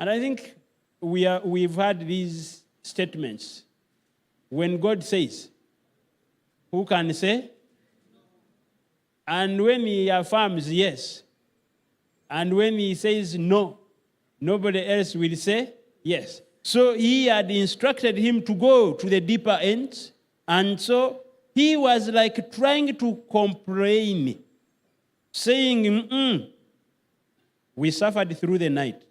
And I think we've had these statements. When God says, who can say? And when he affirms yes, and when he says no, nobody else will say yes. So he had instructed him to go to the deeper ends, and so he was like trying to complain, saying, we suffered through the night.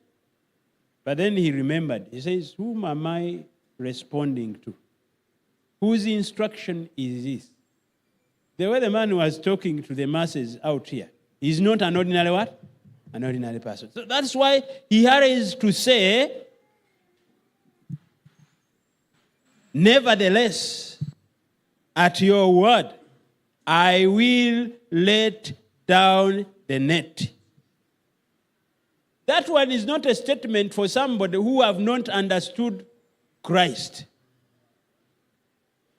But then he remembered. He says, whom am I responding to? Whose instruction is this? The way the man was talking to the masses out here is not an ordinary what? An ordinary person. So that's why he hurries to say, nevertheless, at your word, I will let down the net. That one is not a statement for somebody who have not understood Christ.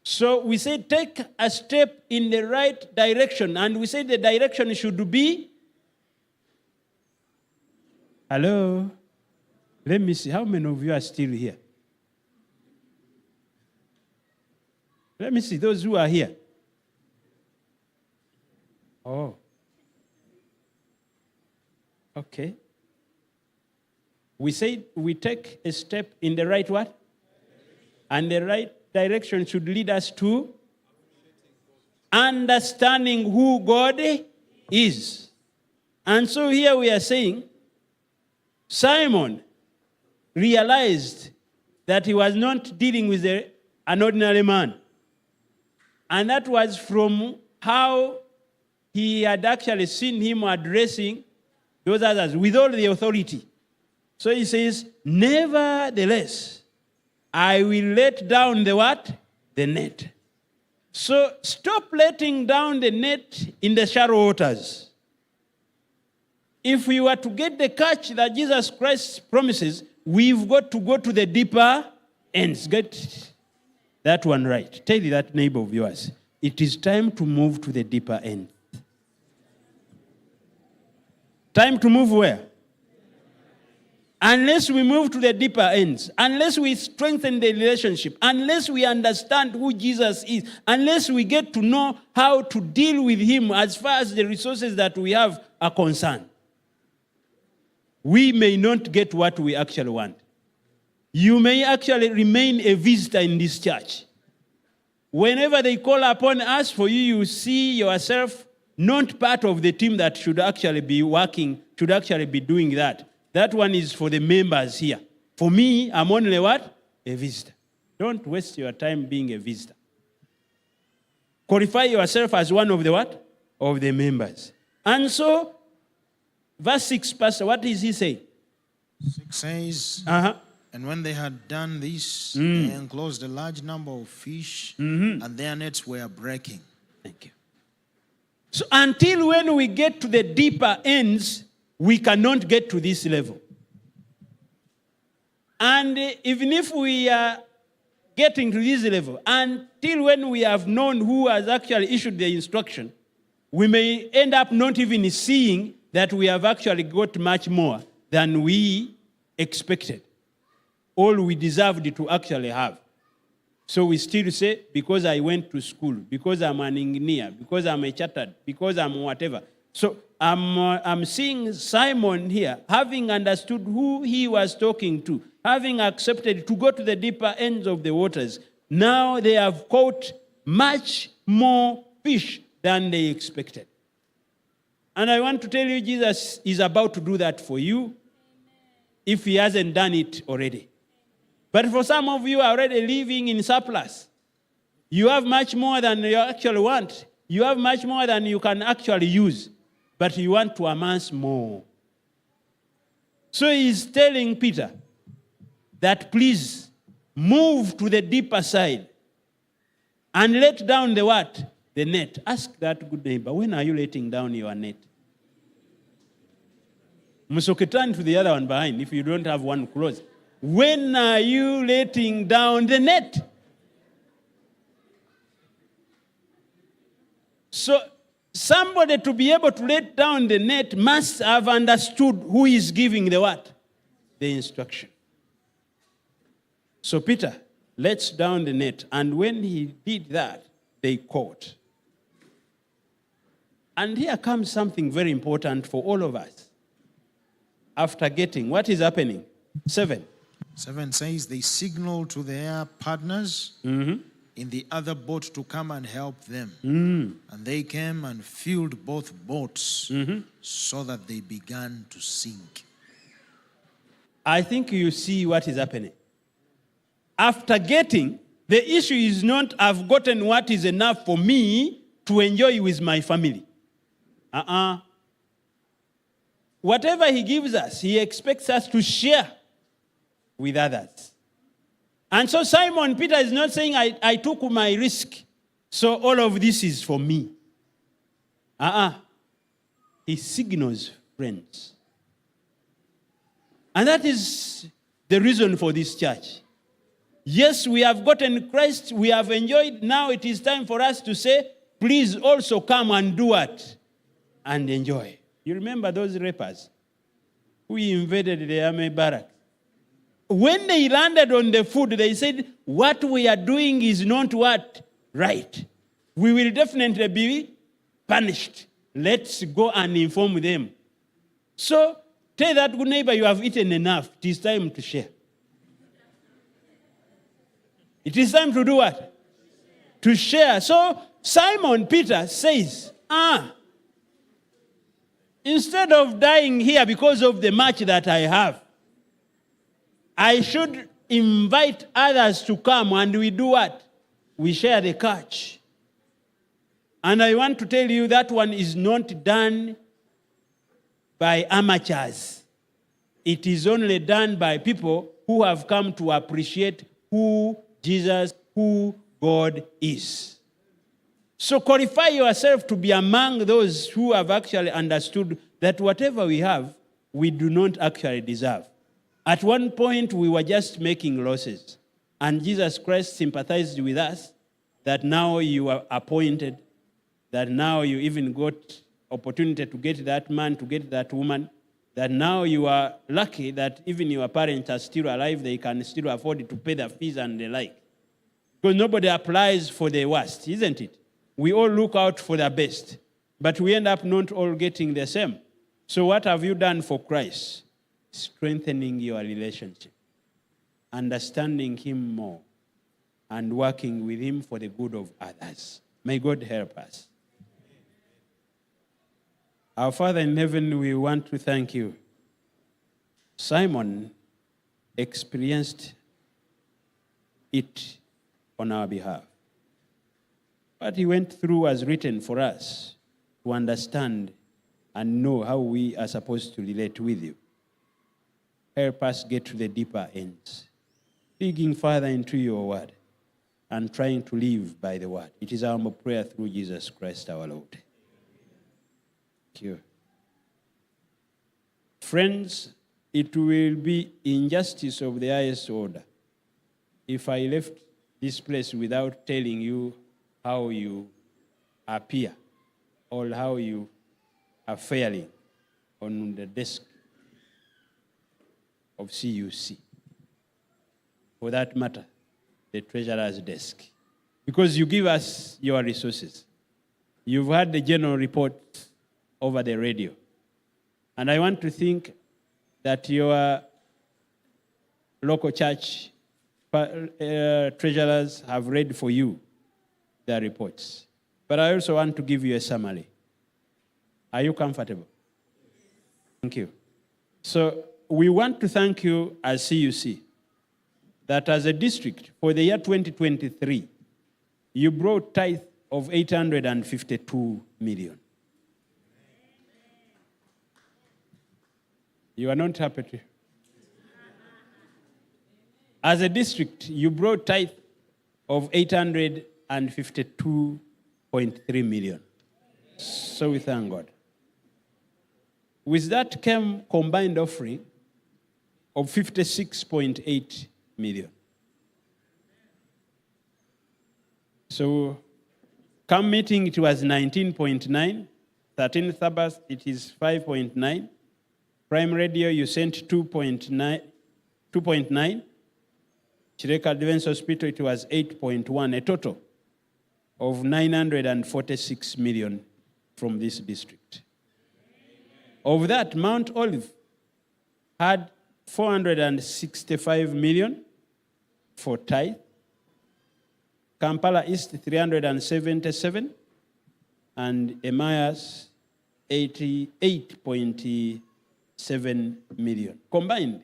So we say take a step in the right direction, and we say the direction should be, hello? Let me see, how many of you are still here? Let me see, those who are here. Oh. Okay. We say we take a step in the right what? And the right direction should lead us to understanding who God is. And so here we are saying, Simon realized that he was not dealing with an ordinary man. And that was from how he had actually seen him addressing those others with all the authority. So he says, nevertheless, I will let down the what? The net. So stop letting down the net in the shallow waters. If we were to get the catch that Jesus Christ promises, we've got to go to the deeper ends. Get that one right. Tell that neighbor of yours, it is time to move to the deeper end. Time to move where? Unless we move to the deeper ends, unless we strengthen the relationship, unless we understand who Jesus is, unless we get to know how to deal with him as far as the resources that we have are concerned, we may not get what we actually want. You may actually remain a visitor in this church. Whenever they call upon us for you, you see yourself not part of the team that should actually be working, should actually be doing that. That one is for the members here. For me, I'm only what? A visitor. Don't waste your time being a visitor. Qualify yourself as one of the what? Of the members. And so, verse 6, Pastor, what is he saying? 6 says, and when they had done this, they enclosed a large number of fish, and their nets were breaking. Thank you. So until when we get to the deeper ends, we cannot get to this level. And even if we are getting to this level, until when we have known who has actually issued the instruction, we may end up not even seeing that we have actually got much more than we expected, all we deserved to actually have. So we still say, because I went to school, because I'm an engineer, because I'm a chartered, because I'm whatever. So I'm seeing Simon here, having understood who he was talking to, having accepted to go to the deeper ends of the waters. Now they have caught much more fish than they expected. And I want to tell you, Jesus is about to do that for you if he hasn't done it already. But for some of you are already living in surplus. You have much more than you actually want. You have much more than you can actually use. But you want to amass more. So he's telling Peter that please move to the deeper side and let down the what? The net. Ask that good neighbor, when are you letting down your net? Turn to the other one behind if you don't have one close. When are you letting down the net? So somebody to be able to let down the net must have understood who is giving the what? the instruction. So Peter lets down the net, and when he did that, they caught. And here comes something very important for all of us. After getting, what is happening? 7 says they signaled to their partners in the other boat to come and help them. And they came and filled both boats so that they began to sink. I think you see what is happening. After getting, the issue is not I've gotten what is enough for me to enjoy with my family. Whatever he gives us, he expects us to share with others. And so Simon Peter is not saying, I took my risk, so all of this is for me. He signals friends. And that is the reason for this church. Yes, we have gotten Christ, we have enjoyed. Now it is time for us to say, please also come and do what? And enjoy. You remember those rappers who invaded the army barracks? When they landed on the food, they said, what we are doing is not what? Right. We will definitely be punished. Let's go and inform them. So, tell that good neighbor you have eaten enough. It is time to share. It is time to do what? To share. So, Simon Peter says, instead of dying here because of the much that I have, I should invite others to come, and we do what? We share the catch. And I want to tell you that one is not done by amateurs. It is only done by people who have come to appreciate who Jesus, who God is. So qualify yourself to be among those who have actually understood that whatever we have, we do not actually deserve. At one point, we were just making losses. And Jesus Christ sympathized with us that now you are appointed, that now you even got opportunity to get that man, to get that woman, that now you are lucky that even your parents are still alive, they can still afford to pay the fees and the like. Because nobody applies for the worst, isn't it? We all look out for the best, but we end up not all getting the same. So what have you done for Christ? Strengthening your relationship, understanding him more, and working with him for the good of others. May God help us. Our Father in heaven, we want to thank you. Simon experienced it on our behalf. What he went through was written for us to understand and know how we are supposed to relate with you. Help us get to the deeper ends, digging further into your word and trying to live by the word. It is our prayer through Jesus Christ our Lord. Thank you. Friends, it will be injustice of the highest order if I left this place without telling you how you appear or how you are faring on the desk of CUC. For that matter, the treasurer's desk. Because you give us your resources. You've heard the general report over the radio. And I want to think that your local church treasurers have read for you their reports. But I also want to give you a summary. Are you comfortable? Thank you. So we want to thank you as CUC that as a district for the year 2023, you brought tithe of 852 million. You are not happy to. As a district, you brought tithe of 852.3 million. So we thank God. With that came combined offering of 56.8 million. So come meeting, it was 19.9. 13th Sabbath, it is 5.9. Prime Radio, you sent 2.9. 2.9. Chireka Adventist Hospital, it was 8.1, a total of 946 million from this district. Of that, Mt.Olives had 465 million for tithe. Kampala East 377 and Emmaus 88.7 million. Combined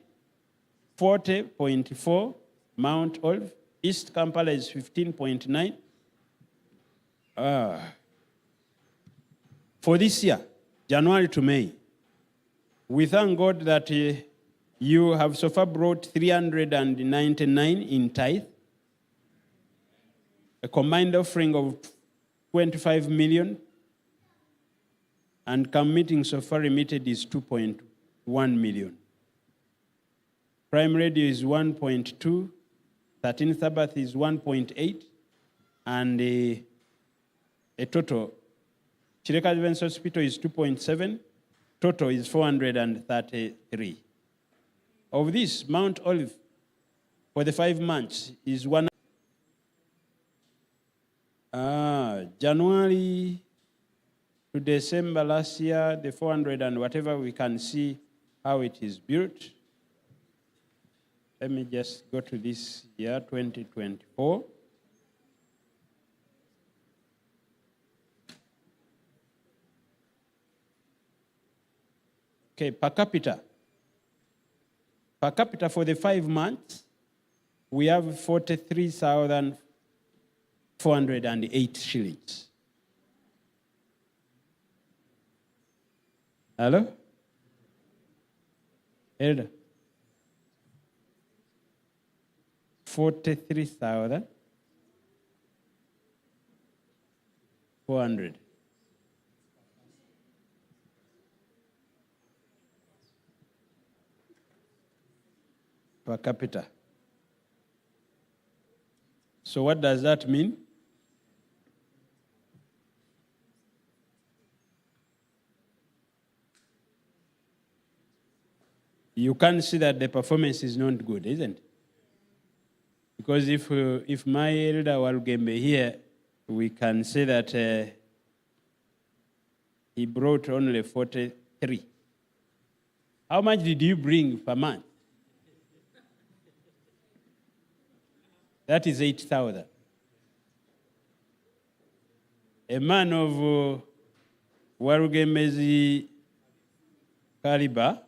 40.4 Mt.Olives. East Kampala is 15.9. For this year, January to May, we thank God that you have so far brought 399 in tithe, a combined offering of 25 million, and committing so far remitted is 2.1 million. Prime Radio is 1.2, 13 Sabbath is 1.8, and a total, Chireka Adventist Hospital is 2.7, total is 433. Of this, Mt.Olives for the 5 months is January to December last year, the 400 and whatever, we can see how it is built. Let me just go to this year, 2024. Okay, per capita. Per capita for the 5 months, we have 43,408 shillings. Hello? Elder? 43,400. Per capita. So what does that mean? You can see that the performance is not good, isn't it? Because if my elder Walugembe here, we can say that he brought only 43. How much did you bring per month? That is 8,000. A man of Walugembe's caliber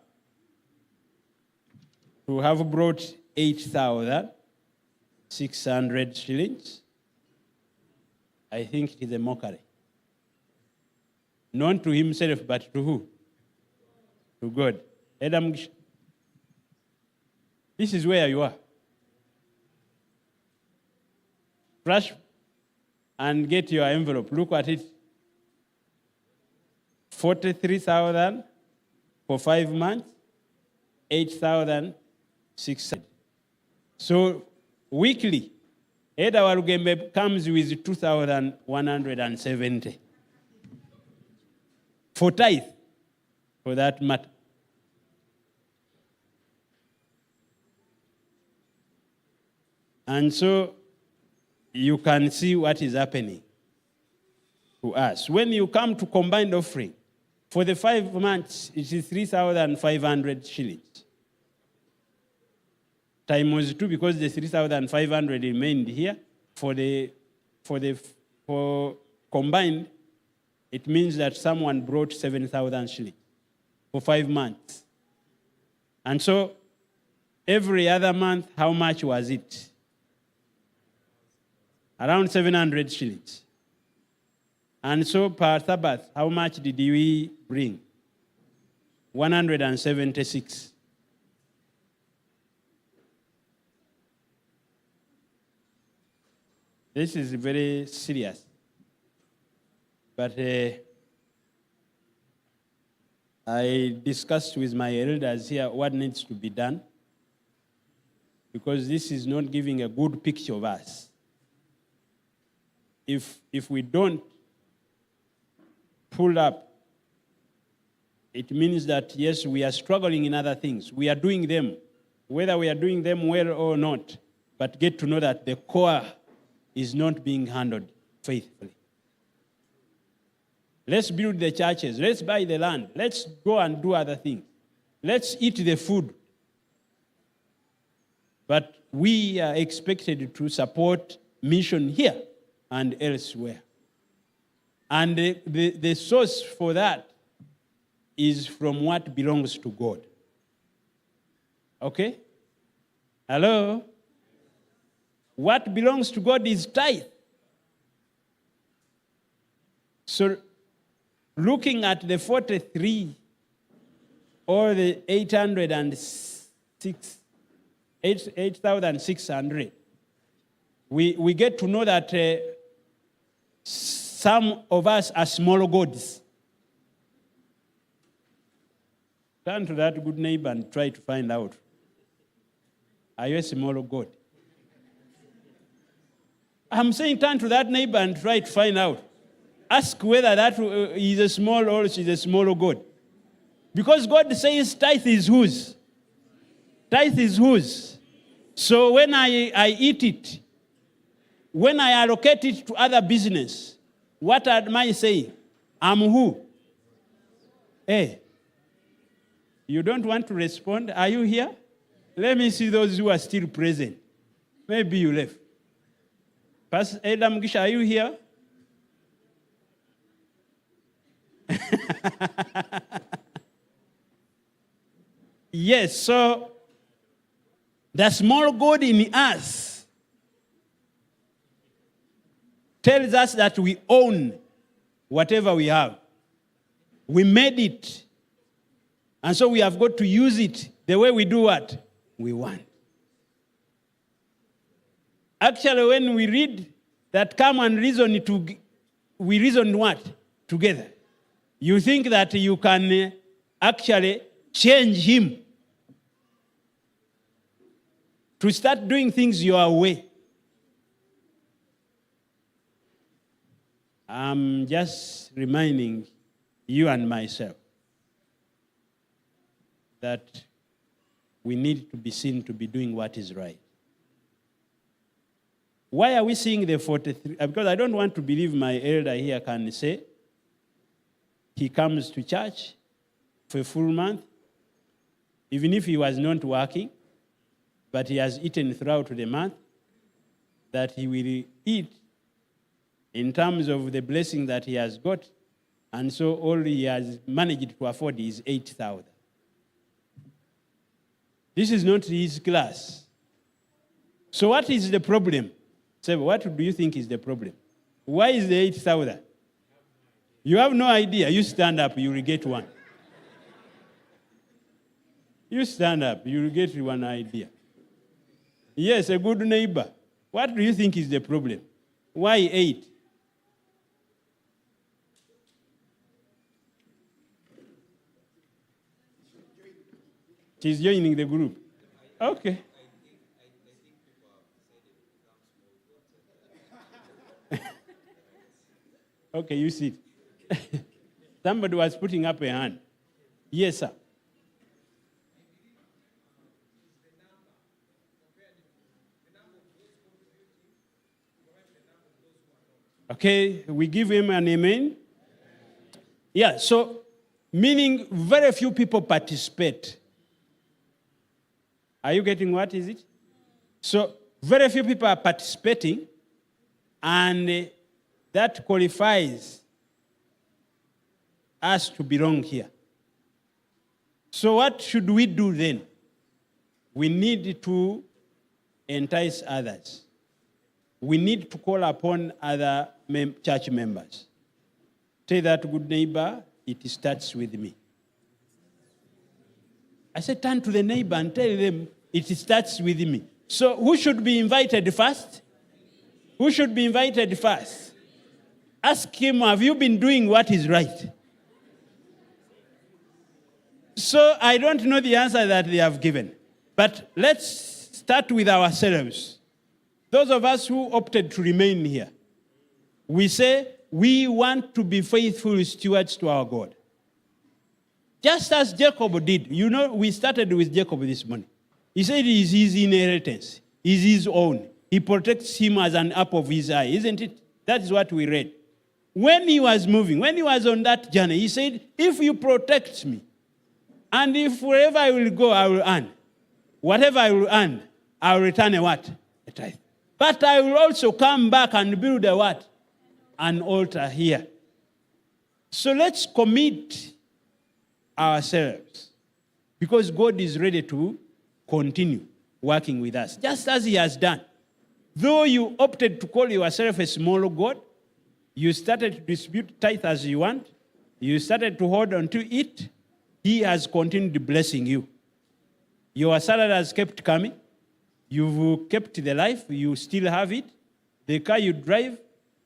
to have brought 8,600 shillings, I think it is a mockery. Not to himself, but to who? To God. Adam, this is where you are. Rush and get your envelope. Look at it. 43,000 for 5 months, 8,600. So weekly, Eda Walugembe comes with 2,170 for tithe, for that matter. And so you can see what is happening to us. When you come to combined offering, for the 5 months, it is 3,500 shillings. Time was 2 because the 3,500 remained here. For combined, it means that someone brought 7,000 shillings for 5 months. And so every other month, how much was it? Around 700 shillings. And so per Sabbath, how much did we bring? 176. This is very serious. But I discussed with my elders here what needs to be done, because this is not giving a good picture of us. If we don't pull up, it means that, yes, we are struggling in other things. We are doing them, whether we are doing them well or not, but get to know that the core is not being handled faithfully. Let's build the churches. Let's buy the land. Let's go and do other things. Let's eat the food. But we are expected to support mission here and elsewhere. And the source for that is from what belongs to God. Okay? Hello? What belongs to God is tithe. So, looking at the 43 or the 8,600, we get to know that some of us are small gods. Turn to that good neighbor and try to find out. Are you a small god? I'm saying turn to that neighbor and try to find out. Ask whether that is a small or she's a small god. Because God says tithe is whose? Tithe is whose? So when I eat it, when I allocate it to other business, what am I saying? I'm who? Hey, you don't want to respond? Are you here? Let me see those who are still present. Maybe you left. Pastor Adam Gisha, are you here? Yes, so the small God in us tells us that we own whatever we have. We made it. And so we have got to use it the way we do what? We want. Actually, when we read that come and reason, we reason what? Together. You think that you can actually change him to start doing things your way. I'm just reminding you and myself that we need to be seen to be doing what is right. Why are we seeing the 43? Because I don't want to believe my elder here can say he comes to church for a full month, even if he was not working, but he has eaten throughout the month, that he will eat in terms of the blessing that he has got, and so all he has managed to afford is 8,000. This is not his class. So what is the problem? So what do you think is the problem? Why is the 8,000? You have no idea. You stand up, you will get one. You stand up, you will get one idea. Yes, a good neighbor. What do you think is the problem? Why 8? She's joining the group. Okay. Okay, you sit. Somebody was putting up a hand. Yes, sir. Okay, we give him an amen. Yeah, so meaning very few people participate. Are you getting what is it? So very few people are participating, and that qualifies us to belong here. So what should we do then? We need to entice others. We need to call upon other church members. Tell that good neighbor, it starts with me. I said, turn to the neighbor and tell them, it starts with me. So who should be invited first? Who should be invited first? Ask him, have you been doing what is right? So I don't know the answer that they have given. But let's start with ourselves. Those of us who opted to remain here, we say we want to be faithful stewards to our God. Just as Jacob did. You know, we started with Jacob this morning. He said it is his inheritance, is his own. He protects him as an apple of his eye, isn't it? That is what we read. When he was moving, when he was on that journey, he said, if you protect me, and if wherever I will go, I will earn. Whatever I will earn, I will return a what? A tithe. But I will also come back and build a what? An altar here. So let's commit ourselves, because God is ready to continue working with us, just as he has done. Though you opted to call yourself a small God, you started to distribute tithe as you want, you started to hold on to it, he has continued blessing you. Your salary has kept coming. You've kept the life. You still have it. The car you drive,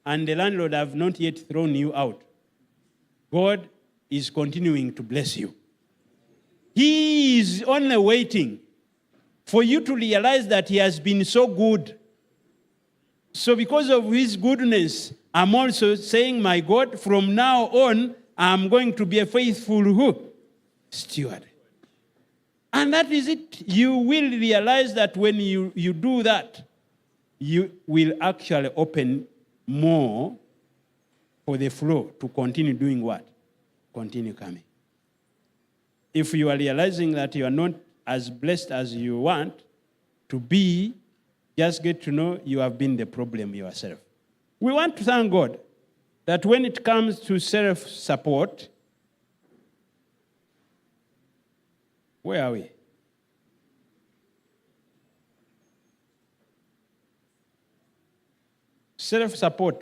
and the landlord have not yet thrown you out. God is continuing to bless you. He is only waiting for you to realize that he has been so good. So because of his goodness, I'm also saying, my God, from now on, I'm going to be a faithful who? Steward. And that is it. You will realize that when you do that, you will actually open more for the flow to continue doing what? Continue coming. If you are realizing that you are not as blessed as you want to be, just get to know you have been the problem yourself. We want to thank God that when it comes to self-support, where are we? Self-support,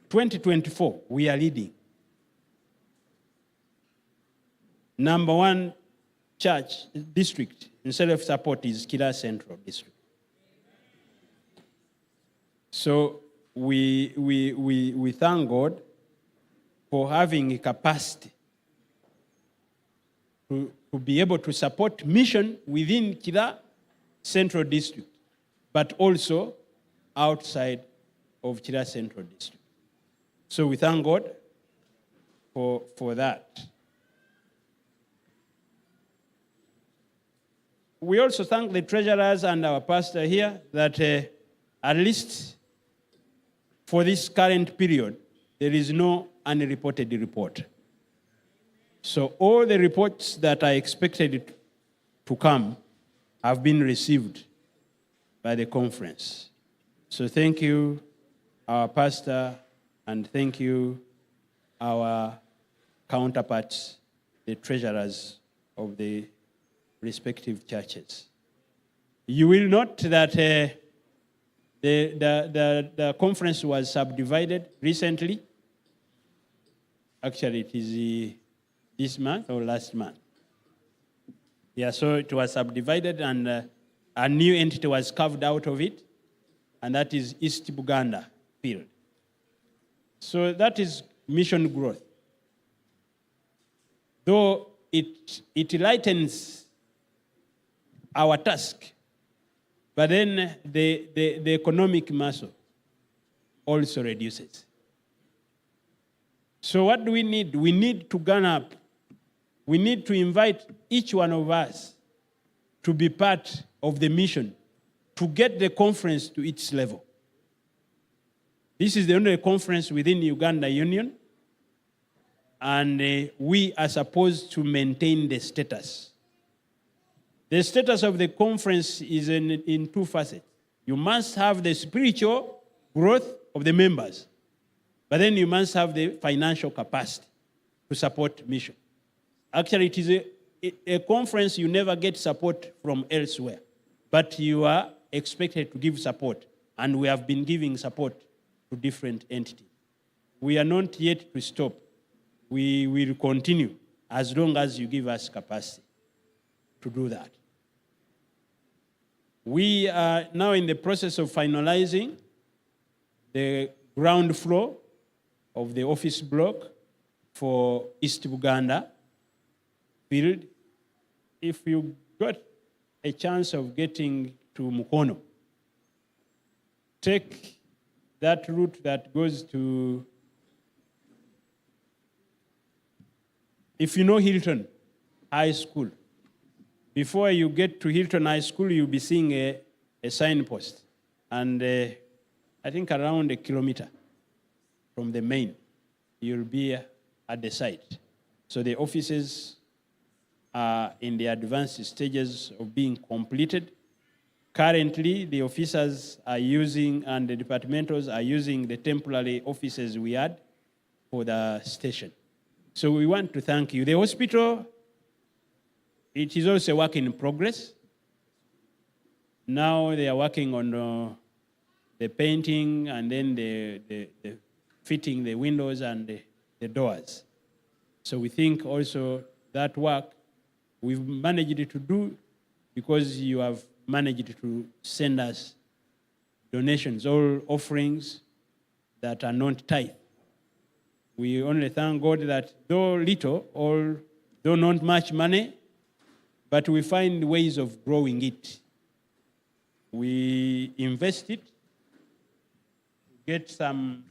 2024, we are leading. Number one church district in self-support is Kira Central District. So we thank God for having a capacity to be able to support mission within Kira Central District, but also outside of Kira Central District. So we thank God for that. We also thank the treasurers and our pastor here that at least for this current period, there is no unreported report. So all the reports that are expected to come have been received by the conference. So thank you, our pastor, and thank you, our counterparts, the treasurers of the respective churches. You will note that the conference was subdivided recently. Actually, it is this month or last month. Yeah, so it was subdivided and a new entity was carved out of it, and that is East Buganda field. So that is mission growth. Though it lightens our task, but then the economic muscle also reduces. So what do we need? We need to gun up. We need to invite each one of us to be part of the mission, to get the conference to its level. This is the only conference within Uganda Union, and we are supposed to maintain the status. The status of the conference is in two facets. You must have the spiritual growth of the members, but then you must have the financial capacity to support mission. Actually, it is a conference you never get support from elsewhere, but you are expected to give support, and we have been giving support to different entities. We are not yet to stop. We will continue as long as you give us capacity to do that. We are now in the process of finalizing the ground floor of the office block for East Buganda field. If you got a chance of getting to Mukono, take that route that goes to, if you know Hilton High School, Before you get to Hilton High School, you'll be seeing a signpost. And I think around a kilometer from the main, you'll be at the site. So the offices are in the advanced stages of being completed. Currently, the officers are using, and the departmentals are using the temporary offices we had for the station. So we want to thank you. The hospital, it is also a work in progress. Now they are working on the painting and then the fitting the windows and the doors. So we think also that work we've managed to do because you have managed to send us donations, all offerings that are not tithe. We only thank God that though little or though not much money, but we find ways of growing it. We invest it, get some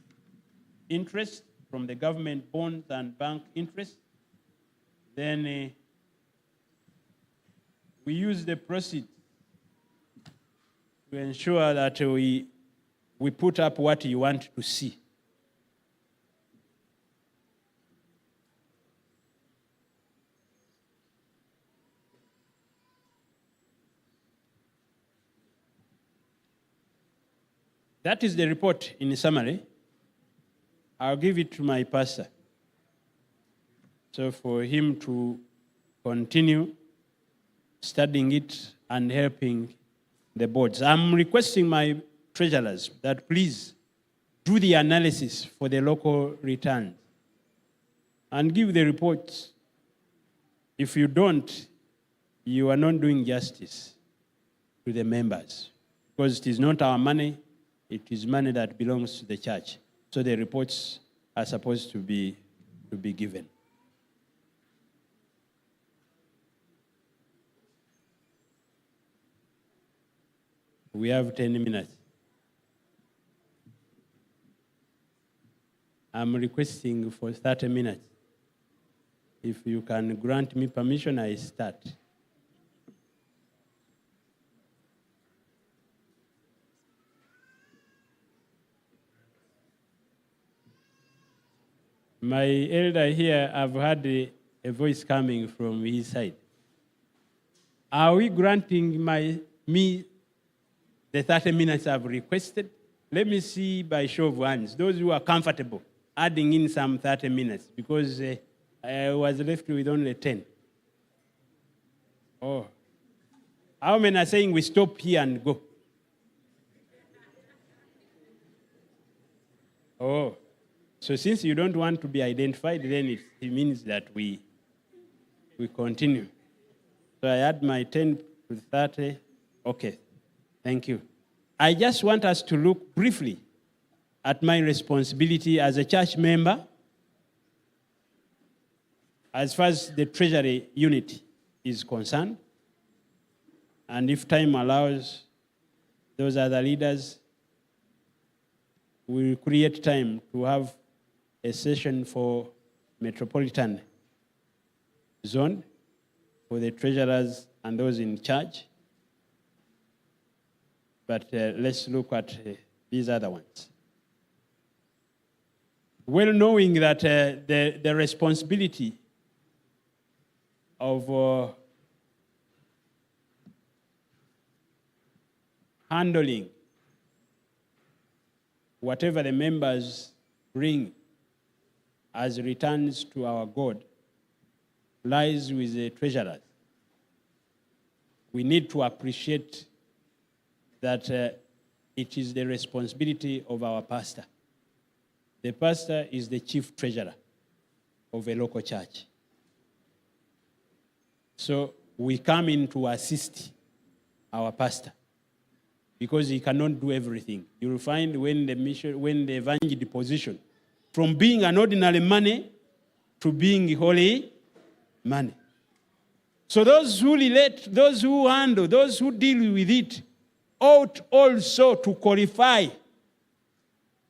interest from the government bonds and bank interest. Then we use the proceeds to ensure that we put up what you want to see. That is the report in summary. I'll give it to my pastor. So for him to continue studying it and helping the boards. I'm requesting my treasurers that please do the analysis for the local returns and give the reports. If you don't, you are not doing justice to the members, because it is not our money, it is money that belongs to the church. So the reports are supposed to be given. We have 10 minutes. I'm requesting for 30 minutes. If you can grant me permission, I start. My elder here, I've had a voice coming from his side. Are we granting me the 30 minutes I've requested? Let me see by show of hands, those who are comfortable adding in some 30 minutes, because I was left with only 10. Oh. How many are saying we stop here and go? Oh. So since you don't want to be identified, then it means that we continue. So I add my 10 to 30. Okay. Thank you. I just want us to look briefly at my responsibility as a church member as far as the treasury unit is concerned. And if time allows, those other leaders will create time to have a session for metropolitan zone for the treasurers and those in charge. But let's look at these other ones. Well knowing that the responsibility of handling whatever the members bring as returns to our God lies with the treasurers. We need to appreciate that it is the responsibility of our pastor. The pastor is the chief treasurer of a local church. So we come in to assist our pastor because he cannot do everything. You will find when the evangelical position, from being an ordinary money to being holy money. So those who relate, those who handle, those who deal with it ought also to qualify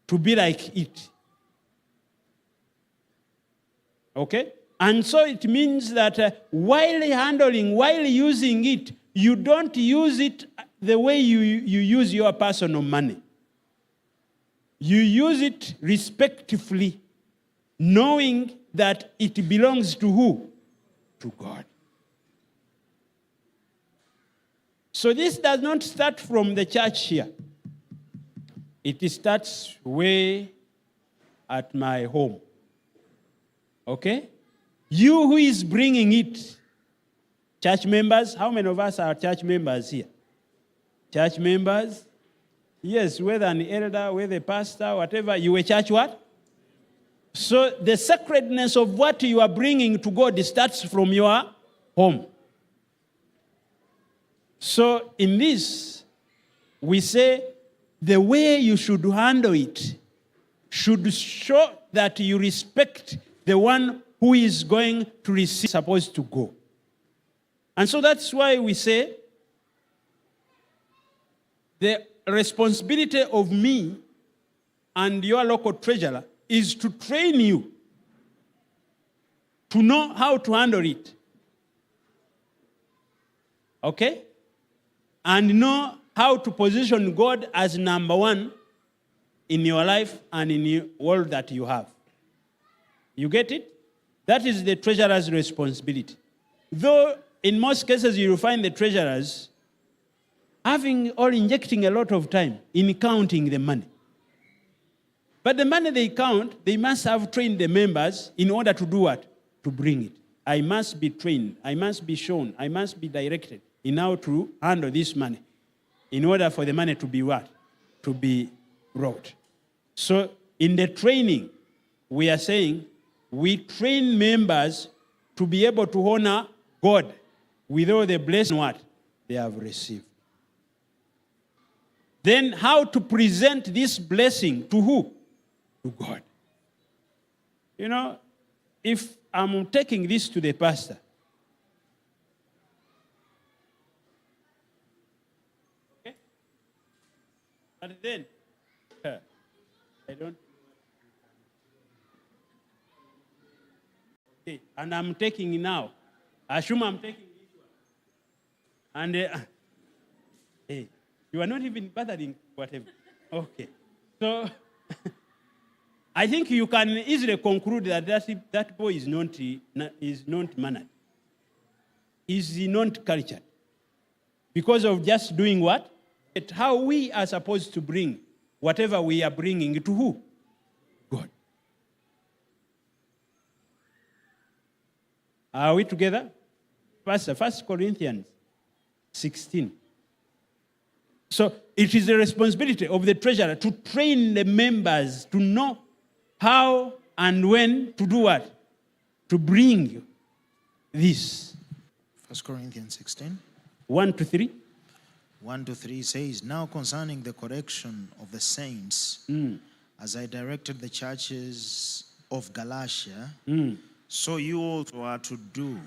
to be like it. Okay? And so it means that while using it, you don't use it the way you use your personal money. You use it respectfully, knowing that it belongs to who? To God. So this does not start from the church here. It starts way at my home. Okay? You who is bringing it, church members, how many of us are church members here? Church members? Yes, whether an elder, whether a pastor, whatever, you a church what? So the sacredness of what you are bringing to God starts from your home. So in this, we say the way you should handle it should show that you respect the one who is going to receive, supposed to go. And so that's why we say the responsibility of me and your local treasurer is to train you to know how to handle it. Okay? And know how to position God as number one in your life and in the world that you have. You get it? That is the treasurer's responsibility. Though in most cases you will find the treasurers having or injecting a lot of time in counting the money. But the money they count, they must have trained the members in order to do what? To bring it. I must be trained, I must be shown, I must be directed in how to handle this money in order for the money to be what? To be brought. So in the training, we are saying we train members to be able to honor God with all the blessing what they have received. Then how to present this blessing to who? To God. You know, if I'm taking this to the pastor, okay? But then, I don't. Okay, and I'm taking it now. Assume I'm taking this one. And hey, you are not even bothering whatever. Okay. So I think you can easily conclude that that boy is not mannered. Is not cultured. Because of just doing what? How we are supposed to bring whatever we are bringing to who? God. Are we together? First Corinthians 16. So it is the responsibility of the treasurer to train the members to know how and when to do what? To bring this. 1 Corinthians 16. 1 to 3. 1 to 3 says, now concerning the correction of the saints, as I directed the churches of Galatia, so you also are to do.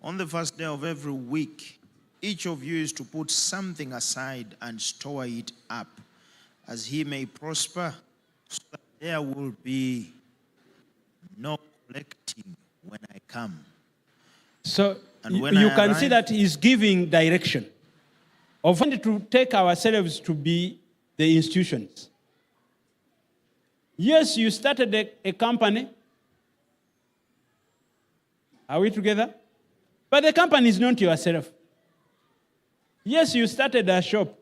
On the first day of every week, each of you is to put something aside and store it up, as he may prosper, so that there will be no collecting when I come. So you can see that he's giving direction of when to take ourselves to be the institutions. Yes, you started a company. Are we together? But the company is not yourself. Yes, you started a shop,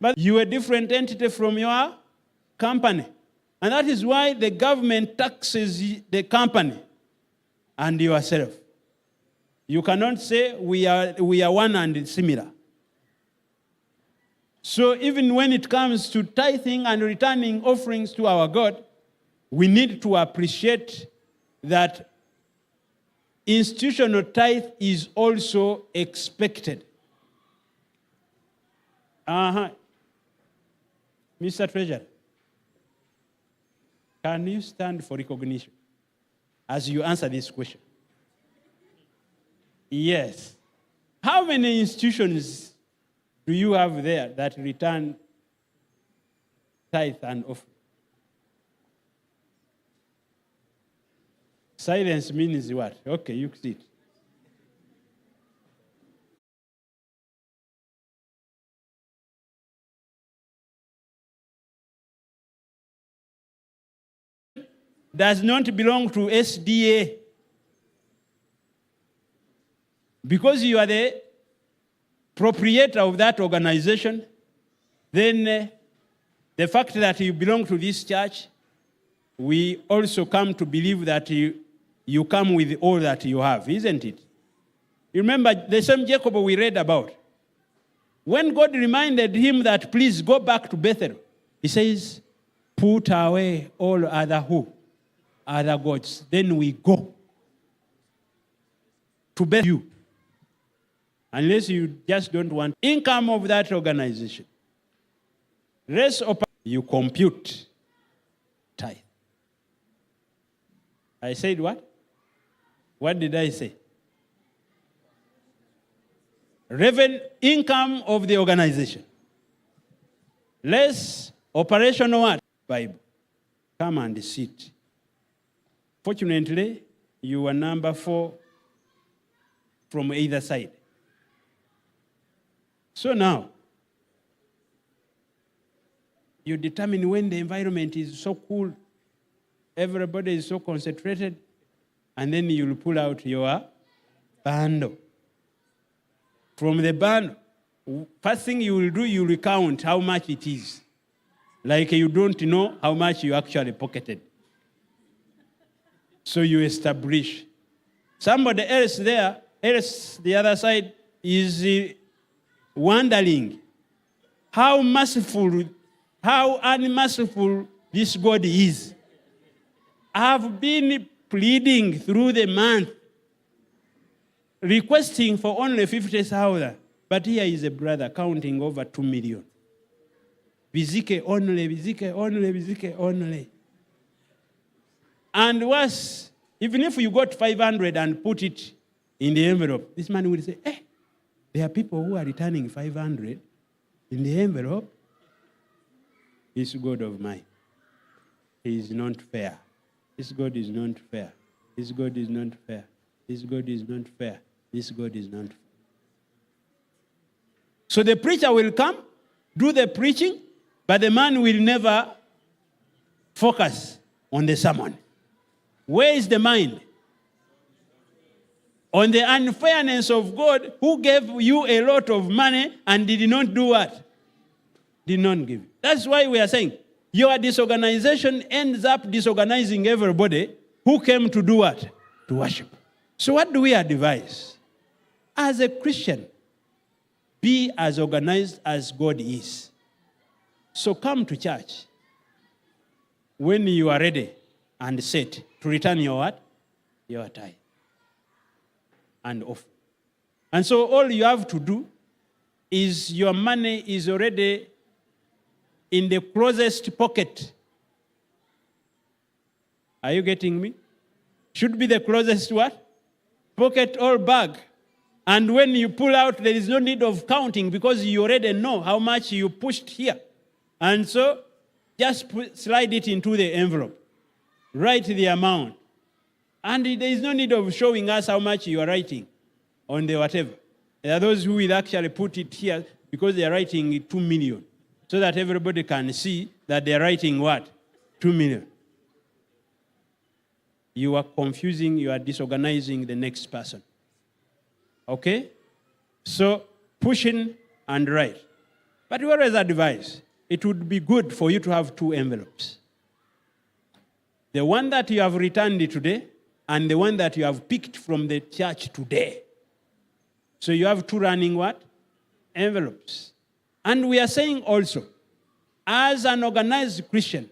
but you're a different entity from your company. And that is why the government taxes the company and yourself. You cannot say we are one and similar. So even when it comes to tithing and returning offerings to our God, we need to appreciate that institutional tithe is also expected. Mr. Treasurer, can you stand for recognition as you answer this question? Yes. How many institutions do you have there that return tithe and offering? Silence means what? Okay, you sit. Does not belong to SDA. Because you are the proprietor of that organization, then the fact that you belong to this church, we also come to believe that you come with all that you have, isn't it? You remember the same Jacob we read about. When God reminded him that, please go back to Bethel, he says, put away all other who? Other gods. Then we go to Bethel. Unless you just don't want income of that organization. Rest of you compute tithe. I said what? What did I say? Revenue income of the organization. Less operational what? Bible. Come and sit. Fortunately, you are number 4 from either side. So now, you determine when the environment is so cool, everybody is so concentrated, and then you'll pull out your bundle. From the bundle, first thing you will do, you will count how much it is. Like you don't know how much you actually pocketed. So you establish. Somebody else the other side is wondering how merciful, how unmerciful this God is. I've been pleading through the month, requesting for only 50,000. But here is a brother counting over 2 million. Bizike only. And worse, even if you got 500 and put it in the envelope, this man will say, hey, there are people who are returning 500 in the envelope. This God of mine, he is not fair. This God is not fair. This God is not fair. This God is not fair. This God is not fair. So the preacher will come, do the preaching, but the man will never focus on the sermon. Where is the mind? On the unfairness of God, who gave you a lot of money and did not do what? Did not give. That's why we are saying, your disorganization ends up disorganizing everybody who came to do what? To worship. So what do we advise? As a Christian, be as organized as God is. So come to church when you are ready and set to return your what? Your tithe and offering. And so all you have to do is your money is already in the closest pocket. Are you getting me? Should be the closest what? Pocket or bag. And when you pull out, there is no need of counting because you already know how much you pushed here. And so just slide it into the envelope. Write the amount. And there is no need of showing us how much you are writing on the whatever. There are those who will actually put it here because they are writing 2 million. So that everybody can see that they are writing what? 2 million. You are confusing, you are disorganizing the next person. Okay? So, push in and write. But we always advise, it would be good for you to have 2 envelopes. The one that you have returned today and the one that you have picked from the church today. So you have 2 running what? Envelopes. And we are saying also, as an organized Christian,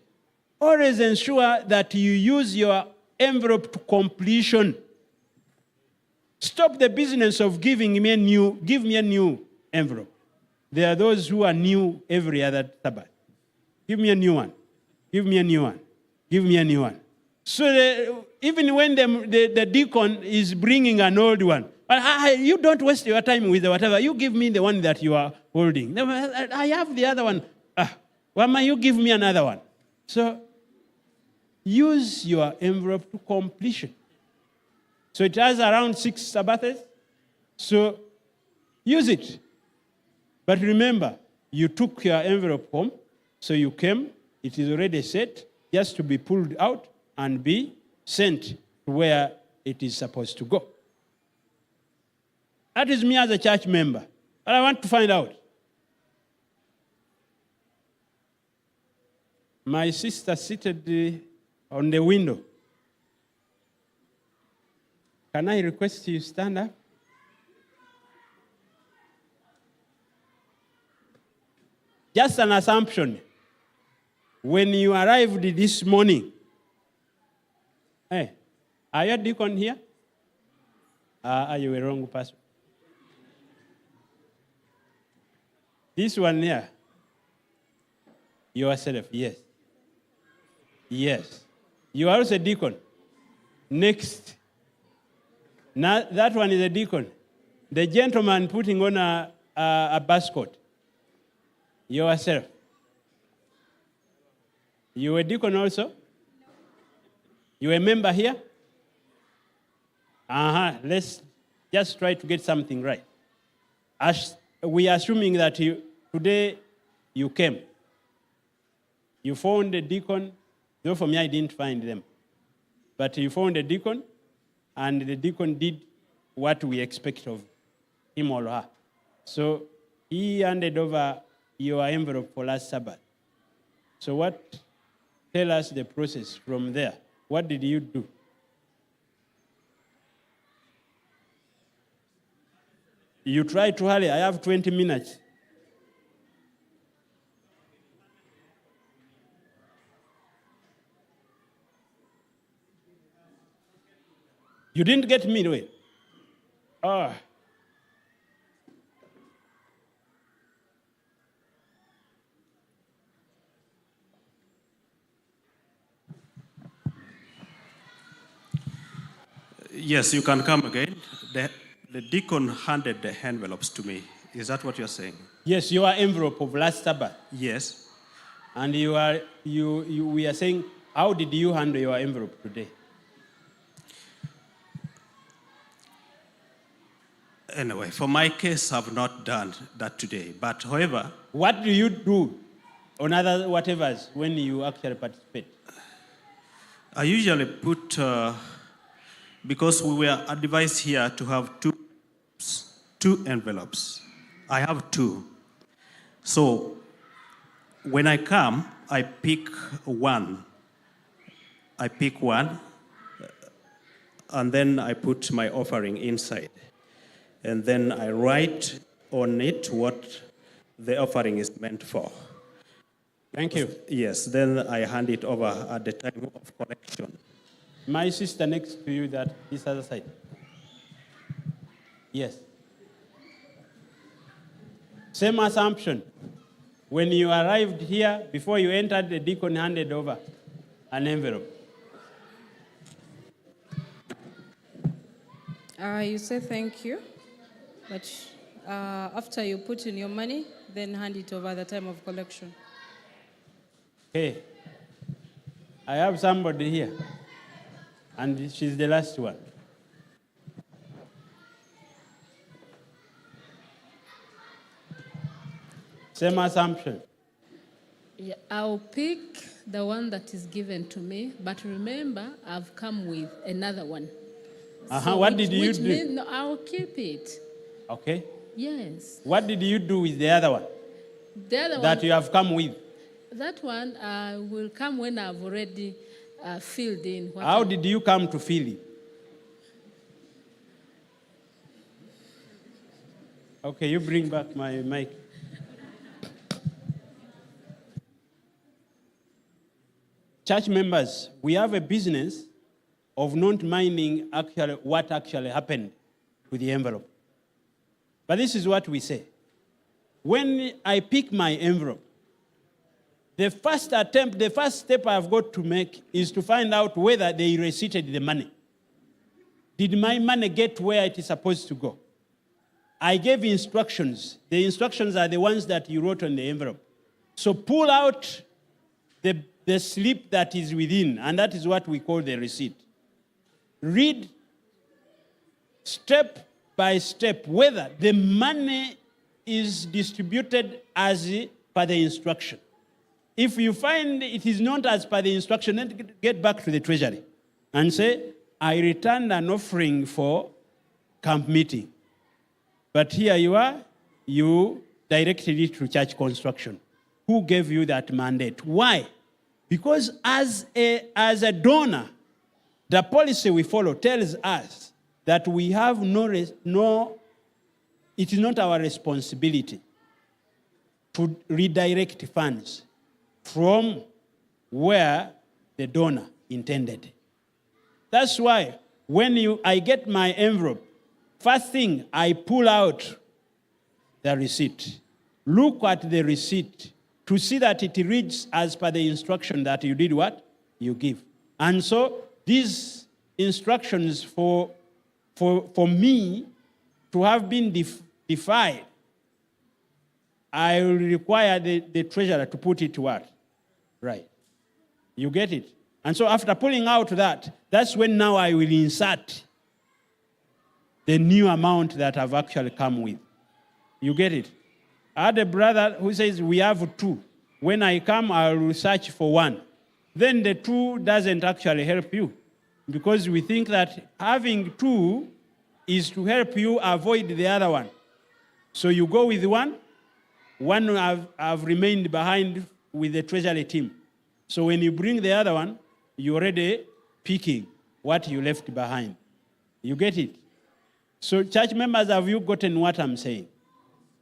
always ensure that you use your envelope to completion. Stop the business of give me a new envelope. There are those who are new every other Sabbath. Give me a new one. Give me a new one. Give me a new one. So even when the deacon is bringing an old one, you don't waste your time with whatever. You give me the one that you are holding. I have the other one. Mama, you give me another one. So use your envelope to completion. So it has around 6 Sabbaths. So use it. But remember, you took your envelope home, so you came, it is already set, just to be pulled out and be sent to where it is supposed to go. That is me as a church member. But I want to find out. My sister seated on the window. Can I request you stand up? Just an assumption. When you arrived this morning, hey, are you a deacon here? Are you a wrong person? This one here, yourself, yes. Yes. You are also a deacon. Next. Now, that one is a deacon. The gentleman putting on a bus coat. Yourself. You a deacon also? You a member here? Let's just try to get something right. As we are assuming that today you came. You found a deacon, though for me I didn't find them. But you found a deacon, and the deacon did what we expect of him or her. So he handed over your envelope for last Sabbath. So tell us the process from there. What did you do? You try to hurry. I have 20 minutes. You didn't get me, wait. Yes, you can come again. The deacon handed the envelopes to me. Is that what you're saying? Yes, your envelope of last Sabbath. Yes. And we are saying, how did you handle your envelope today? Anyway, for my case, I've not done that today. But however... What do you do on other whatevers when you actually participate? I usually put... because we were advised here to have two envelopes. I have 2. So when I come, I pick one. And then I put my offering inside. And then I write on it what the offering is meant for. Thank you. Yes, then I hand it over at the time of collection. My sister next to you, this other side. Yes. Same assumption. When you arrived here, before you entered, the deacon handed over an envelope. You say thank you, but after you put in your money, then hand it over at the time of collection. Hey, I have somebody here, and she's the last one. Same assumption. Yeah, I'll pick the one that is given to me, but remember, I've come with another one. What did you do? Means, no, I'll keep it. Okay. Yes. What did you do with the other one? The other that one, you have come with? That one will come when I've already filled in. How did you come to fill it? Okay, you bring back my mic. Church members, we have a business of not minding what actually happened to the envelope. But this is what we say. When I pick my envelope, the first step I've got to make is to find out whether they receipted the money. Did my money get where it is supposed to go? I gave instructions. The instructions are the ones that you wrote on the envelope. So pull out the slip that is within, and that is what we call the receipt. Read step by step whether the money is distributed as per the instruction. If you find it is not as per the instruction, then get back to the treasury and say, I returned an offering for camp meeting. But here you are, you directed it to church construction. Who gave you that mandate? Why? Because as a donor, the policy we follow tells us that we have it is not our responsibility to redirect funds from where the donor intended. That's why when I get my envelope, first thing I pull out the receipt. Look at the receipt to see that it reads as per the instruction that you did what? You give. And so these instructions for me to have been defied, I will require the treasurer to put it to what? Right. You get it? And so after pulling out that, that's when now I will insert the new amount that I've actually come with. You get it? I had a brother who says, we have 2. When I come, I will search for 1. Then the 2 doesn't actually help you, because we think that having 2 is to help you avoid the other one. So you go with 1. 1 have remained behind with the treasury team. So when you bring the other one, you're already picking what you left behind. You get it? So church members, have you gotten what I'm saying?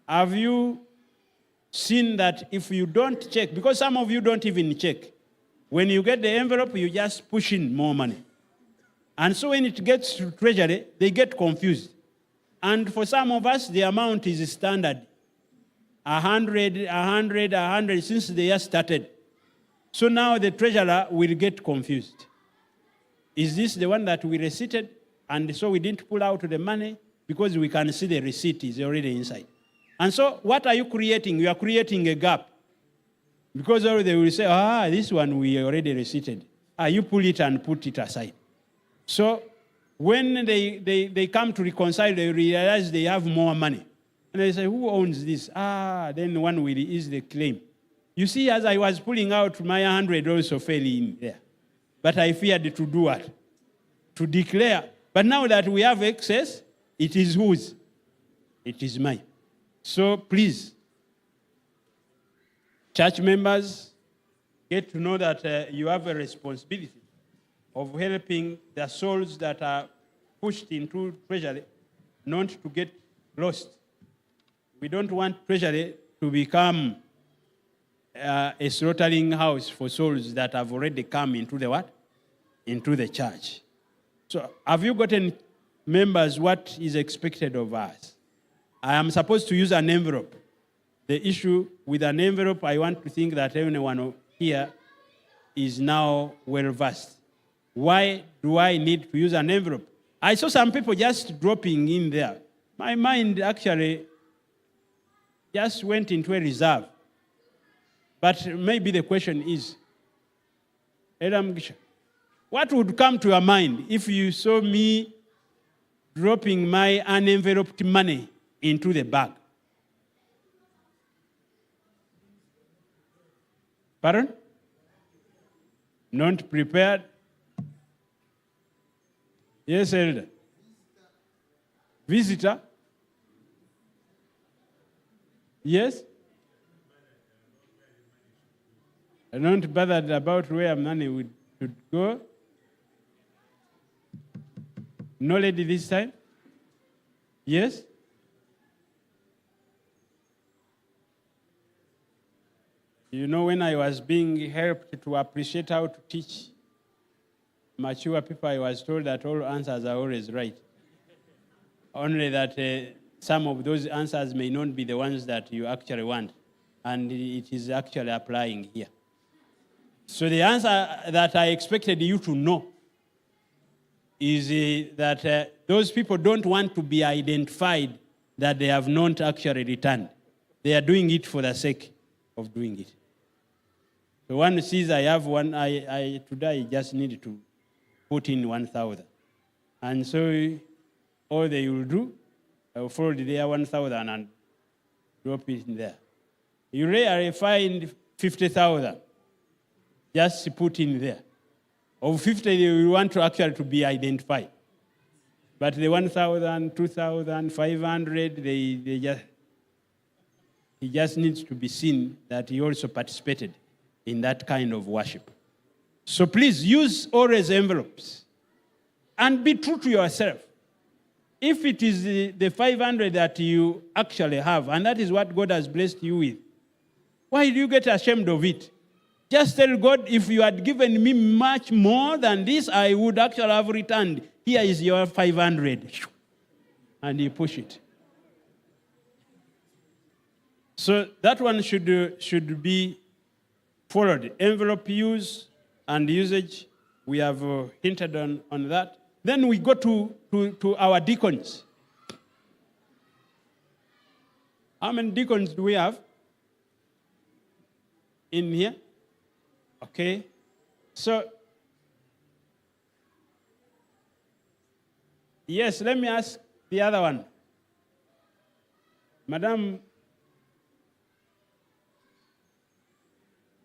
Have you seen that if you don't check, because some of you don't even check, when you get the envelope, you just push in more money. And so when it gets to treasury, they get confused. And for some of us, the amount is standard. 100, since the year started. So now the treasurer will get confused. Is this the one that we receipted? And so we didn't pull out the money because we can see the receipt is already inside. And so what are you creating? You are creating a gap. Because they will say, this one we already receipted. You pull it and put it aside. So when they come to reconcile, they realize they have more money. And they say, who owns this? Then one will ease the claim. You see, as I was pulling out, my 100 also fell in there. But I feared to do what? To declare. But now that we have excess, it is whose? It is mine. So please, church members, get to know that you have a responsibility of helping the souls that are pushed into treasury not to get lost. We don't want treasury to become a slaughtering house for souls that have already come into the what? Into the church. So have you gotten, members, what is expected of us? I am supposed to use an envelope. The issue with an envelope, I want to think that everyone here is now well versed. Why do I need to use an envelope? I saw some people just dropping in there. My mind actually just went into a reserve. But maybe the question is, what would come to your mind if you saw me dropping my unenveloped money into the bag? Pardon? Not prepared? Yes, Elder. Visitor? Yes? I'm not bothered about where money should go. No lady this time? Yes? You know, when I was being helped to appreciate how to teach mature people, I was told that all answers are always right. Only that some of those answers may not be the ones that you actually want. And it is actually applying here. So the answer that I expected you to know is that those people don't want to be identified that they have not actually returned. They are doing it for the sake of doing it. So one sees I have one, today I just need to put in 1,000. And so all they will do, they will fold their 1,000 and drop it in there. You rarely find 50,000 just put in there. Of 50, they will want to actually to be identified. But the 1,000, 2,000, 500, he just needs to be seen that he also participated in that kind of worship. So please use always envelopes and be true to yourself. If it is the 500 that you actually have, and that is what God has blessed you with, why do you get ashamed of it? Just tell God, if you had given me much more than this, I would actually have returned. Here is your 500. And you push it. So that one should be followed. Envelope use and usage, we have hinted on that. Then we go to our deacons. How many deacons do we have in here? Okay. So, yes, let me ask the other one. Madam,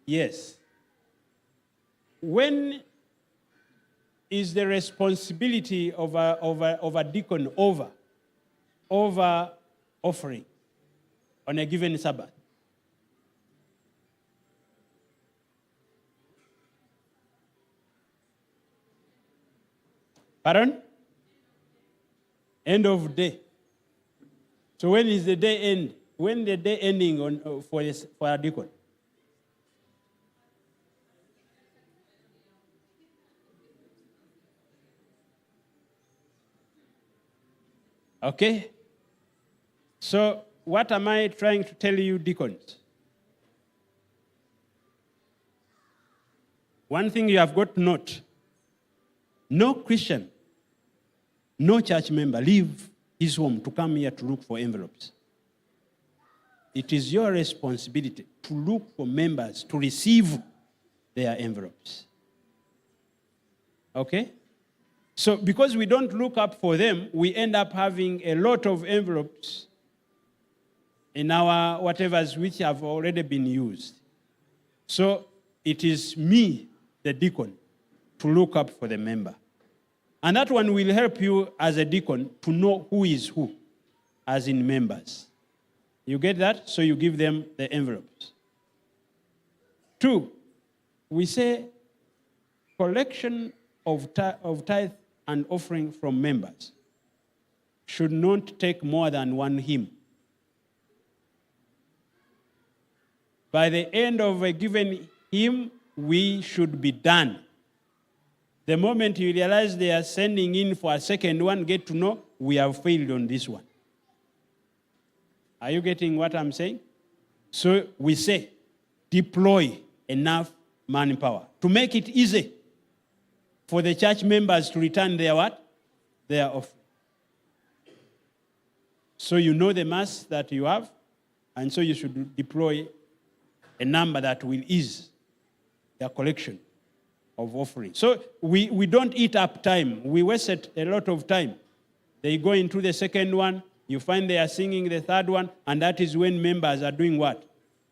yes. When is the responsibility of a deacon over offering on a given Sabbath? Pardon? End of day. So when is the day end? When the day ending for a deacon? Okay? So what am I trying to tell you, deacons? One thing you have got to note. No Christian, no church member leave his home to come here to look for envelopes. It is your responsibility to look for members to receive their envelopes. Okay? So because we don't look up for them, we end up having a lot of envelopes in our whatevers which have already been used. So it is me, the deacon, to look up for the member. And that one will help you as a deacon to know who is who, as in members. You get that? So you give them the envelopes. 2, we say collection of tithe and offering from members should not take more than 1 hymn. By the end of a given hymn, we should be done. The moment you realize they are sending in for a second one, get to know we have failed on this one. Are you getting what I'm saying? So we say, deploy enough manpower to make it easy for the church members to return their what? Their offering. So you know the mass that you have, and so you should deploy a number that will ease their collection of offering. So we don't eat up time. We wasted a lot of time. They go into the second one, you find they are singing the third one, and that is when members are doing what?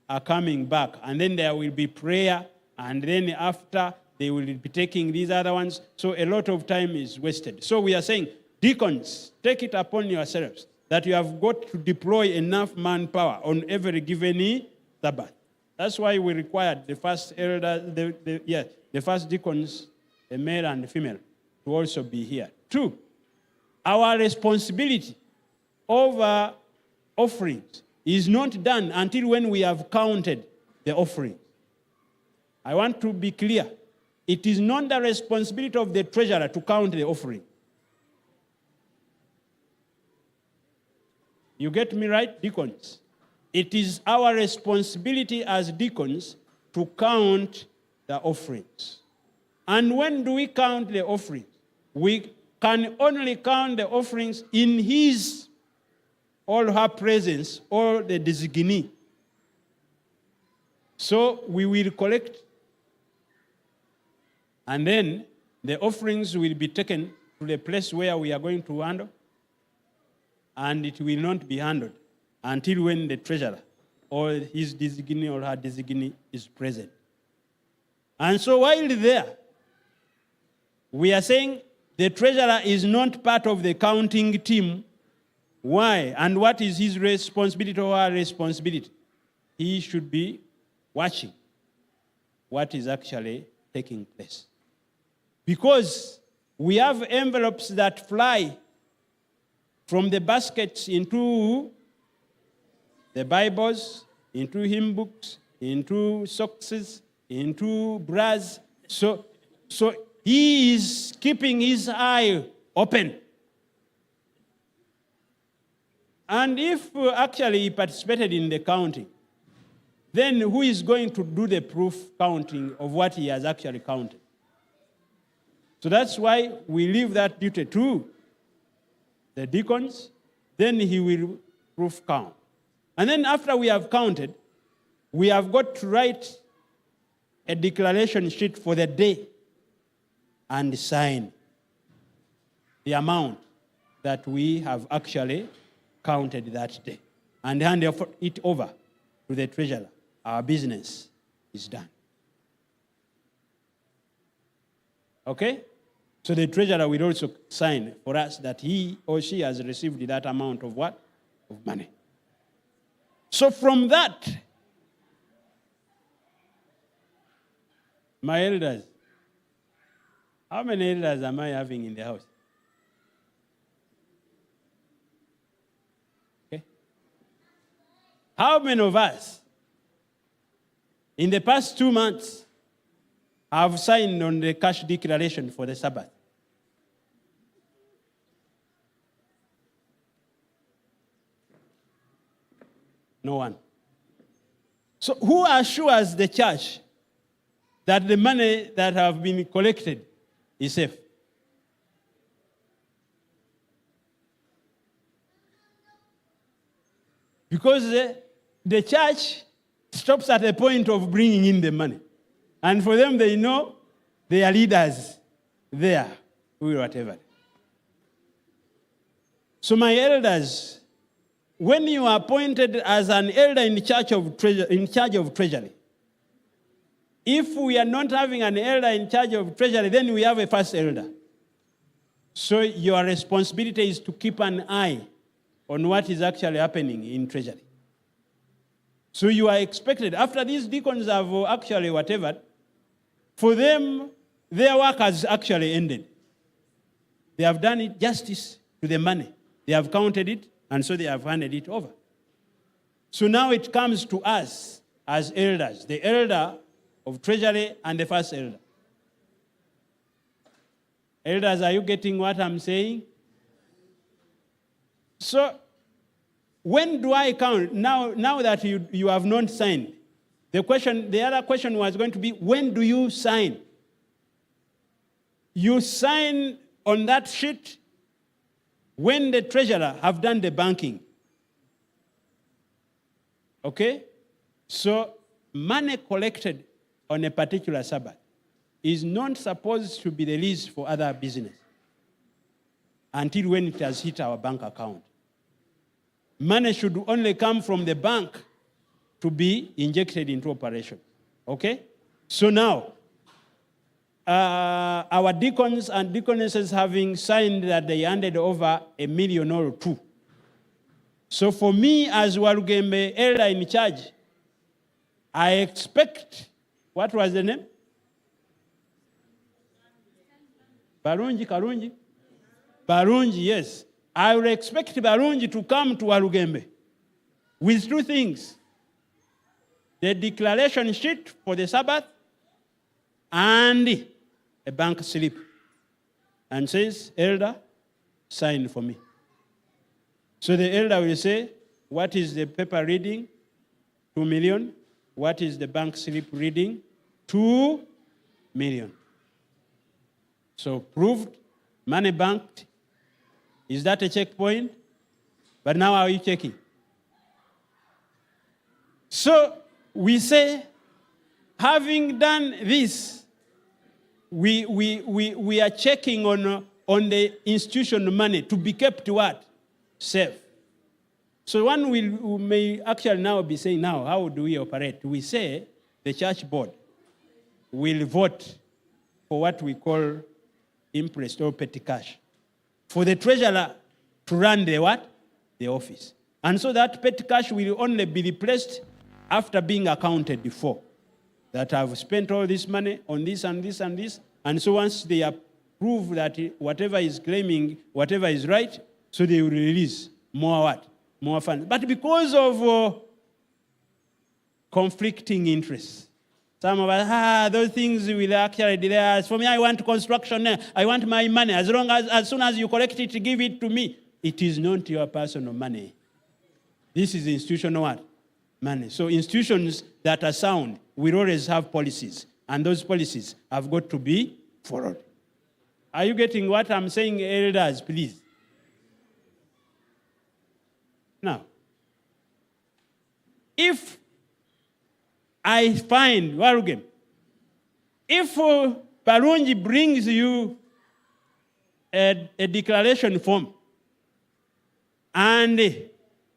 Are coming back. And then there will be prayer, and then after they will be taking these other ones. So a lot of time is wasted. So we are saying, deacons, take it upon yourselves that you have got to deploy enough manpower on every given Sabbath. That's why we required the first elder, the first deacons, the male and the female, to also be here. 2, our responsibility over offerings is not done until when we have counted the offering. I want to be clear. It is not the responsibility of the treasurer to count the offering. You get me right, deacons? It is our responsibility as deacons to count the offerings. And when do we count the offerings? We can only count the offerings in his or her presence or the designee. So we will collect, and then the offerings will be taken to the place where we are going to handle, and it will not be handled until when the treasurer or his designee or her designee is present. And so while there, we are saying the treasurer is not part of the counting team. Why? And what is his responsibility or her responsibility? He should be watching what is actually taking place. Because we have envelopes that fly from the baskets into the Bibles, into hymn books, into socks, into bras. So he is keeping his eye open. And if actually he participated in the counting, then who is going to do the proof counting of what he has actually counted? So that's why we leave that duty to the deacons. Then he will proof count. And then after we have counted, we have got to write a declaration sheet for the day and sign the amount that we have actually counted that day and hand it over to the treasurer. Our business is done. Okay? So the treasurer will also sign for us that he or she has received that amount of what? Of money. So from that, my elders, how many elders am I having in the house? Okay. How many of us in the past 2 months have signed on the cash declaration for the Sabbath? No one. So who assures the church that the money that have been collected is safe? Because the church stops at the point of bringing in the money. And for them, they know they are leaders there, or whatever. So my elders, when you are appointed as an elder in charge of treasury, if we are not having an elder in charge of treasury, then we have a first elder. So your responsibility is to keep an eye on what is actually happening in treasury. So you are expected, after these deacons have actually whatever, for them, their work has actually ended. They have done it justice to the money. They have counted it, and so they have handed it over. So now it comes to us as elders, the elder of treasury and the first elder. Elders, are you getting what I'm saying? So when do I count? Now that you have not signed, the other question was going to be, when do you sign? You sign on that sheet when the treasurer have done the banking. Okay? So money collected on a particular Sabbath is not supposed to be released for other business until when it has hit our bank account. Money should only come from the bank to be injected into operation. Okay? So now, our deacons and deaconesses having signed that they handed over $1 million or $2 million. So for me as Walugembe elder in charge, I expect, what was the name? Karunji, yes. I will expect Barunji to come to Walugembe with two things: the declaration sheet for the Sabbath and a bank slip, and says, elder, sign for me. So the elder will say, what is the paper reading? 2 million. What is the bank slip reading? 2 million. So proved, money banked. Is that a checkpoint? But now are you checking? So we say, having done this, we are checking on the institution money to be kept what? Safe. So one may actually now be saying, now, how do we operate? We say the church board will vote for what we call interest or petty cash for the treasurer to run the what? The office. And so that petty cash will only be replaced after being accounted for. That I've spent all this money on this and this and this. And so once they approve that whatever is claiming, whatever is right, so they will release more what? More funds. But because of conflicting interests, some of us, those things will actually delay us. For me, I want construction. I want my money. As soon as you collect it, give it to me. It is not your personal money. This is institutional what? Money. So institutions that are sound will always have policies. And those policies have got to be followed. Are you getting what I'm saying, elders, please? Now, if I find, Warugem, if Parunji brings you a declaration form and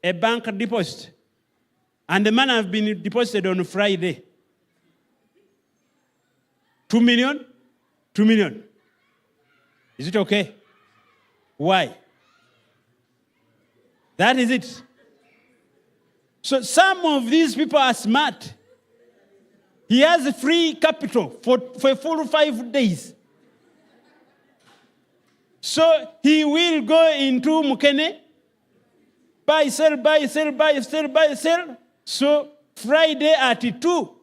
a bank deposit, and the money has been deposited on Friday, 2 million, 2 million. Is it okay? Why? That is it. So some of these people are smart. He has free capital for a full 5 days. So he will go into Mukene, buy, sell, buy, sell, buy, sell, buy, sell. So Friday at 2,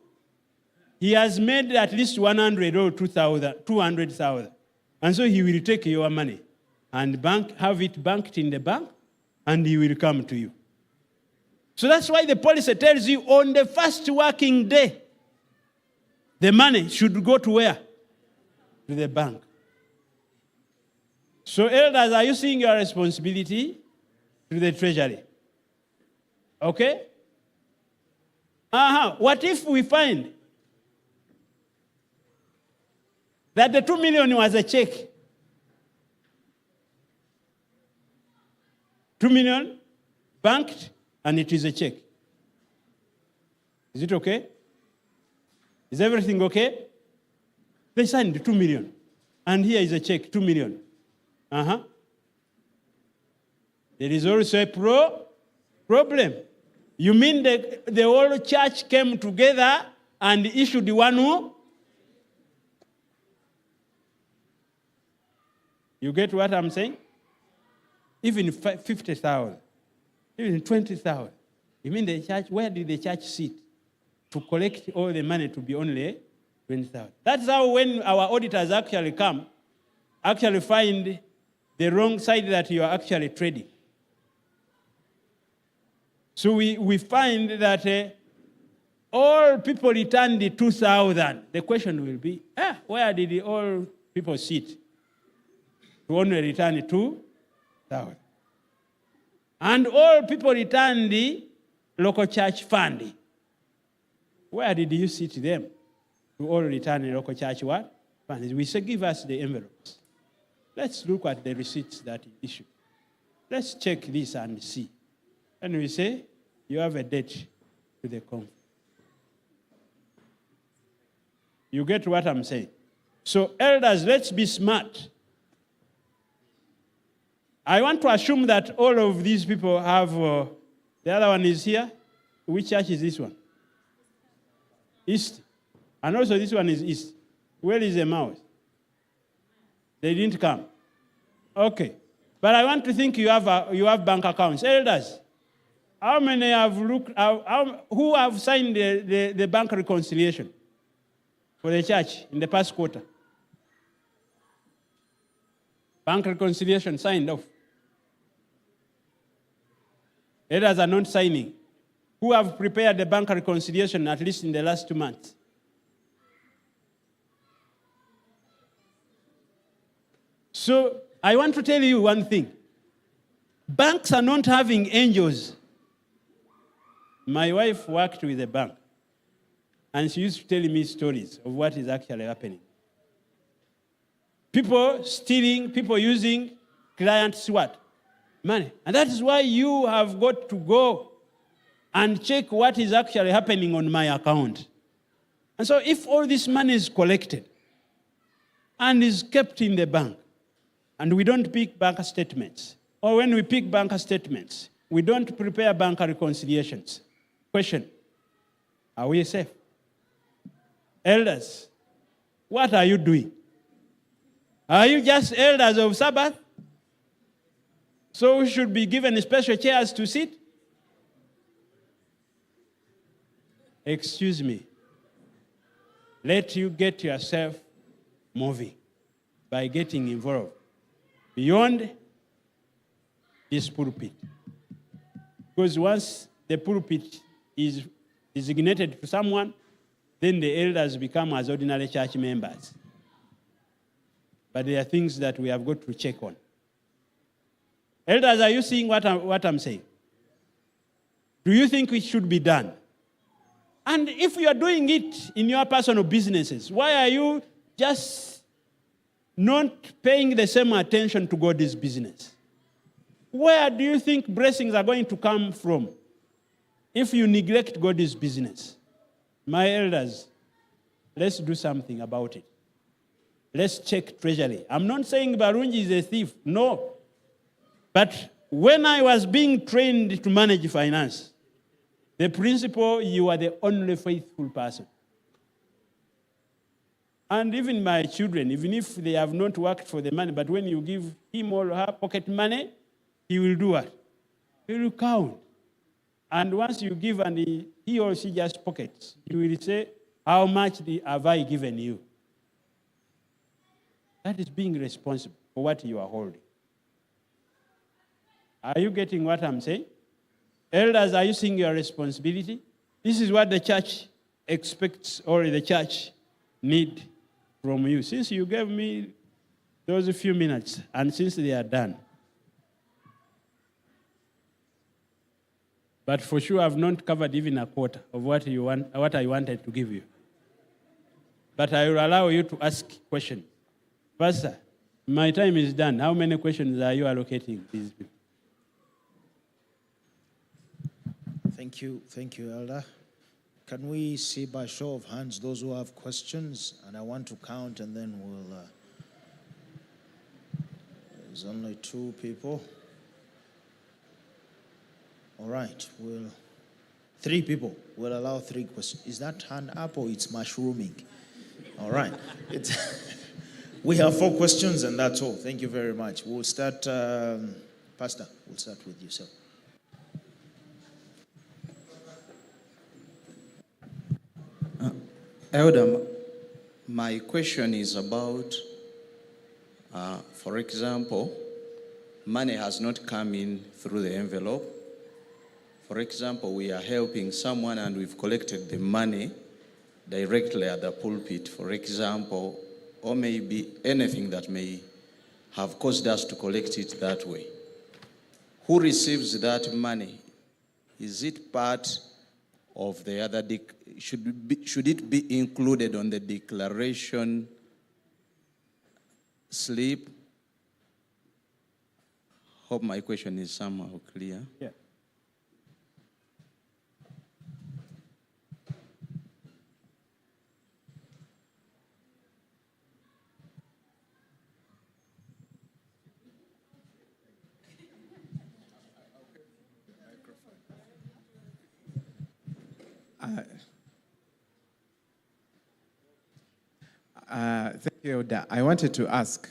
he has made at least 100 or 200,000. And so he will take your money and have it banked in the bank, and he will come to you. So that's why the policy tells you on the first working day, the money should go to where? To the bank. So elders, are you seeing your responsibility to the treasury? Okay? What if we find that the 2 million was a check? 2 million banked, and it is a check. Is it okay? Is everything okay? They signed 2 million. And here is a check, 2 million. There is also a problem. You mean the whole church came together and issued one who? You get what I'm saying? Even 50,000, even 20,000. You mean the church, where did the church sit to collect all the money to be only 20,000? That's how when our auditors actually come, actually find the wrong side that you are actually trading. So we find that all people returned the 2,000. The question will be, where did all people sit to only return 2,000? And all people returned the local church fund. Where did you sit them to all return the local church what? Funds? We say, give us the envelopes. Let's look at the receipts that you issued. Let's check this and see. And we say, you have a debt to the conference. You get what I'm saying? So elders, let's be smart. I want to assume that all of these people have, the other one is here. Which church is this one? East. And also this one is East. Where is the mouse? They didn't come. Okay. But I want to think you have bank accounts. Elders, how many have looked, who have signed the bank reconciliation for the church in the past quarter? Bank reconciliation signed off. Elders are not signing. Who have prepared the bank reconciliation at least in the last 2 months? So I want to tell you one thing. Banks are not having angels. My wife worked with a bank, and she used to tell me stories of what is actually happening. People stealing, people using clients' what? money. And that is why you have got to go and check what is actually happening on my account. And so if all this money is collected and is kept in the bank, and we don't pick bank statements, or when we pick bank statements, we don't prepare bank reconciliations. Question, are we safe? Elders, what are you doing? Are you just elders of Sabbath? So we should be given special chairs to sit? Excuse me. Let you get yourself moving by getting involved beyond this pulpit. Because once the pulpit is designated to someone, then the elders become as ordinary church members. But there are things that we have got to check on. Elders, are you seeing what I'm saying? Do you think it should be done? And if you are doing it in your personal businesses, why are you just not paying the same attention to God's business? Where do you think blessings are going to come from if you neglect God's business? My elders, let's do something about it. Let's check treasury. I'm not saying Barunji is a thief, no. But when I was being trained to manage finance, the principle, you are the only faithful person. And even my children, even if they have not worked for the money, but when you give him or her pocket money, he will do what? He will count. And once you give and he or she just pockets, he will say, how much have I given you? That is being responsible for what you are holding. Are you getting what I'm saying? Elders, are you seeing your responsibility? This is what the church expects or the church need from you. Since you gave me those few minutes and since they are done. But for sure, I've not covered even a quarter of what I wanted to give you. But I will allow you to ask questions. Pastor, my time is done. How many questions are you allocating these people? Thank you, Elder. Can we see by show of hands those who have questions? And I want to count and then we'll... there's only 2 people. All right, 3 people. We'll allow 3 questions. Is that hand up or it's mushrooming? All right. We have 4 questions and that's all. Thank you very much. We'll start, Pastor, we'll start with you, sir. Elder, my question is about, for example, money has not come in through the envelope. For example, we are helping someone and we've collected the money directly at the pulpit, for example, or maybe anything that may have caused us to collect it that way. Who receives that money? Is it part of the other, should it be included on the declaration slip? Hope my question is somehow clear. Yeah. Thank you, Elder. I wanted to ask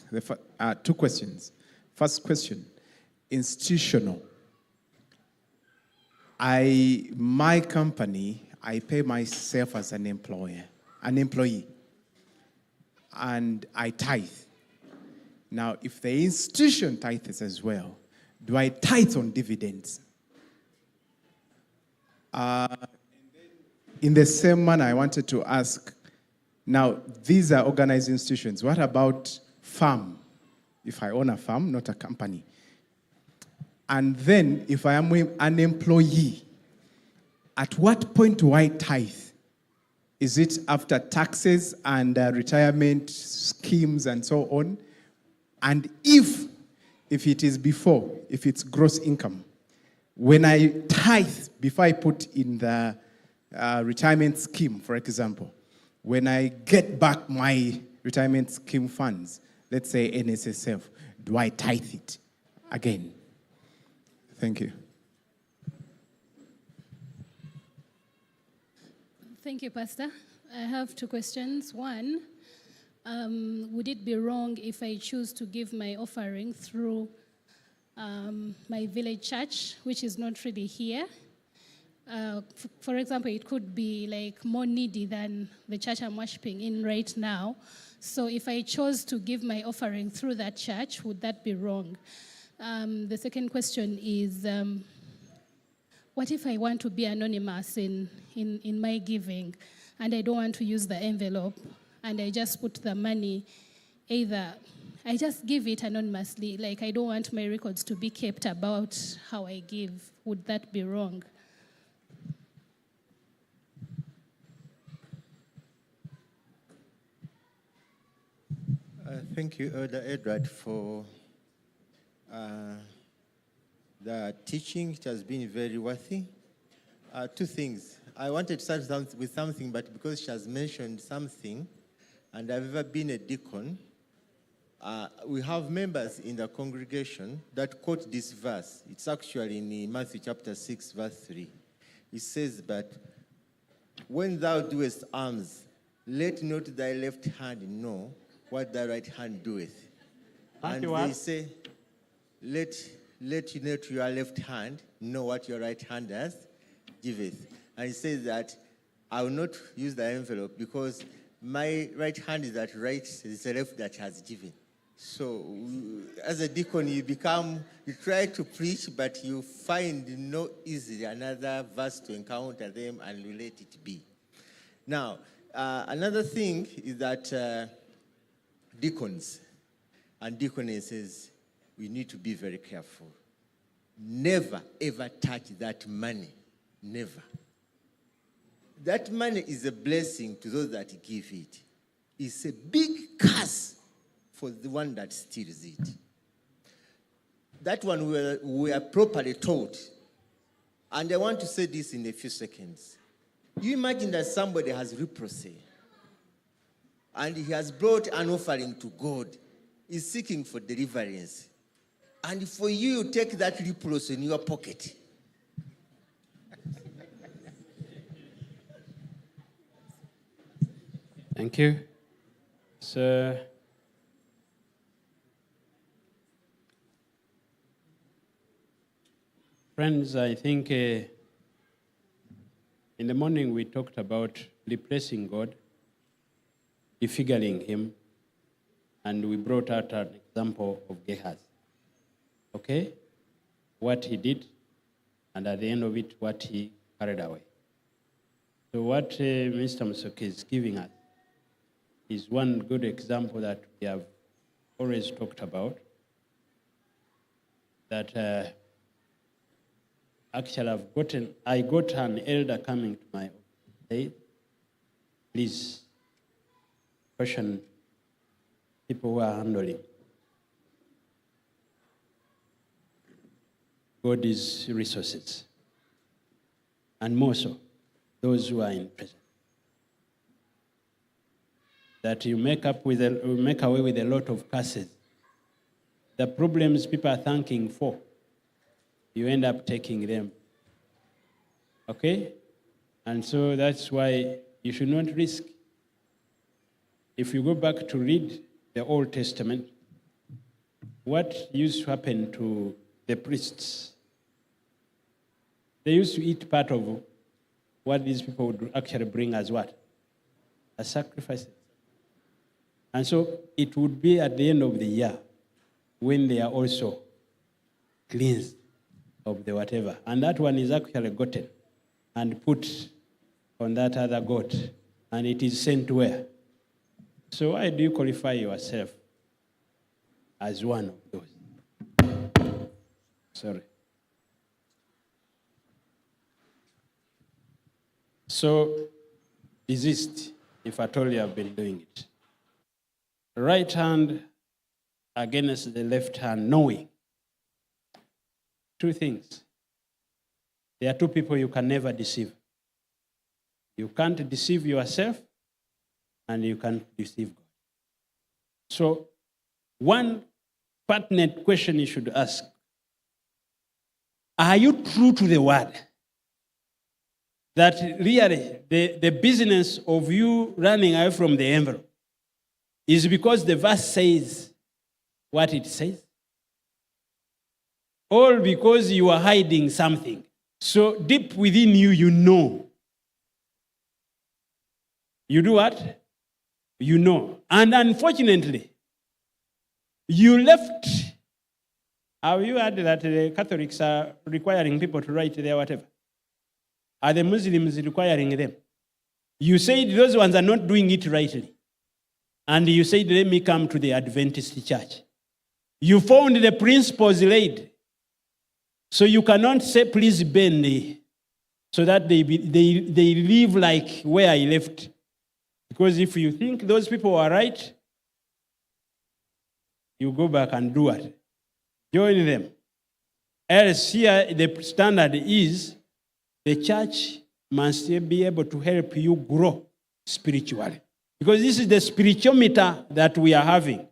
2 questions. First question, institutional. My company, I pay myself as an employee, and I tithe. Now, if the institution tithes as well, do I tithe on dividends? In the same manner, I wanted to ask, now, these are organized institutions. What about farm? If I own a farm, not a company. And then, if I am an employee, at what point do I tithe? Is it after taxes and retirement schemes and so on? And if if it is before, if it's gross income, when I tithe before I put in the retirement scheme, for example, when I get back my retirement scheme funds, let's say NSSF, do I tithe it again? Thank you. Thank you, Pastor. I have two questions. One, would it be wrong if I choose to give my offering through my village church, which is not really here? For example, it could be like more needy than the church I'm worshiping in right now. So if I chose to give my offering through that church, would that be wrong? The second question is, what if I want to be anonymous in my giving and I don't want to use the envelope and I just put the money, either I just give it anonymously, like I don't want my records to be kept about how I give. Would that be wrong? Thank you, Elder Edward, for the teaching. It has been very worthy. Two things. I wanted to start with something, but because she has mentioned something, and I've ever been a deacon, we have members in the congregation that quote this verse. It's actually in Matthew chapter 6, verse 3. It says, but when thou doest alms, let not thy left hand know what thy right hand doeth. And they say, let not your left hand know what your right hand does, giveth. And it says that I will not use the envelope because my right hand is that right, it's the left that has given. So as a deacon, you try to preach, but you find no easily another verse to encounter them and you let it be. Now, another thing is that deacons and deaconesses, we need to be very careful. Never, ever touch that money. Never. That money is a blessing to those that give it. It's a big curse for the one that steals it. That one we are properly taught. And I want to say this in a few seconds. You imagine that somebody has leprosy and he has brought an offering to God. He's seeking for deliverance. And for you, take that leprosy in your pocket. Thank you. So, friends, I think in the morning we talked about replacing God, defiguring him, and we brought out an example of Gehazi. Okay? What he did, and at the end of it, what he carried away. So what Mr. Musoke is giving us is one good example that we have always talked about, that actually I got an elder coming to my office and said, please question people who are handling God's resources, and more so, those who are in prison. That you make away with a lot of curses. The problems people are thanking for, you end up taking them. Okay? And so that's why you should not risk. If you go back to read the Old Testament, what used to happen to the priests? They used to eat part of what these people would actually bring as what? As sacrifices. And so it would be at the end of the year when they are also cleansed of the whatever. And that one is actually gotten and put on that other goat. And it is sent where? So why do you qualify yourself as one of those? Sorry. So desist if at all you have been doing it. Right hand against the left hand, knowing two things. There are two people you can never deceive. You can't deceive yourself, and you can't deceive God. So, one pertinent question you should ask: are you true to the word? That really the business of you running away from the envelope is because the verse says what it says? Or because you are hiding something? So deep within you, you know. You do what? You know. And unfortunately, you left. Have you heard that the Catholics are requiring people to write their whatever? Are the Muslims requiring them? You said those ones are not doing it rightly. And you said, let me come to the Adventist church. You found the principles laid. So you cannot say, please bend, so that they live like where I left. Because if you think those people are right, you go back and do what? Join them. Else here, the standard is the church must be able to help you grow spiritually. Because this is the spirituometer that we are having.